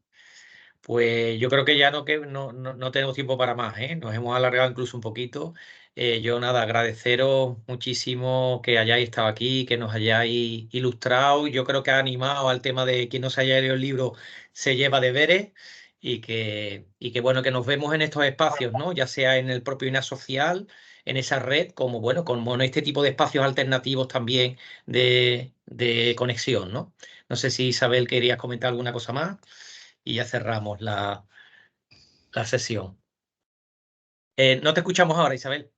Pues yo creo que ya no tenemos tiempo para más, ¿eh? Nos hemos alargado incluso un poquito. Yo nada, agradeceros muchísimo que hayáis estado aquí, que nos hayáis ilustrado. Yo creo que ha animado al tema de quien no se haya leído el libro se lleva deberes y que bueno, que nos vemos en estos espacios, ¿no? Ya sea en el propio INAP Social, en esa red, como en este tipo de espacios alternativos también de conexión, ¿no? No sé si Isabel querías comentar alguna cosa más y ya cerramos la sesión. No te escuchamos ahora, Isabel.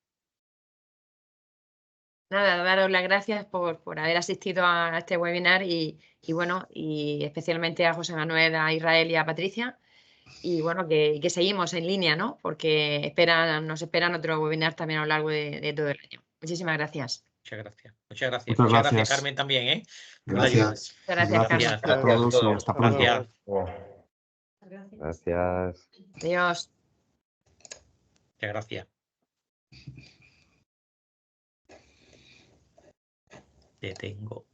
Nada, daros las gracias por haber asistido a este webinar y bueno, y especialmente a José Manuel, a Israel y a Patricia. Y bueno, que seguimos en línea, ¿no? Porque nos esperan otro webinar también a lo largo de todo el año. Muchísimas gracias. Muchas gracias. Muchas gracias. Muchas Muchas gracias, gracias. Carmen, también, ¿eh? Por la ayuda. Gracias. Gracias, Carmen. A todos y hasta pronto. Gracias. Gracias. Adiós. Muchas gracias. Detengo.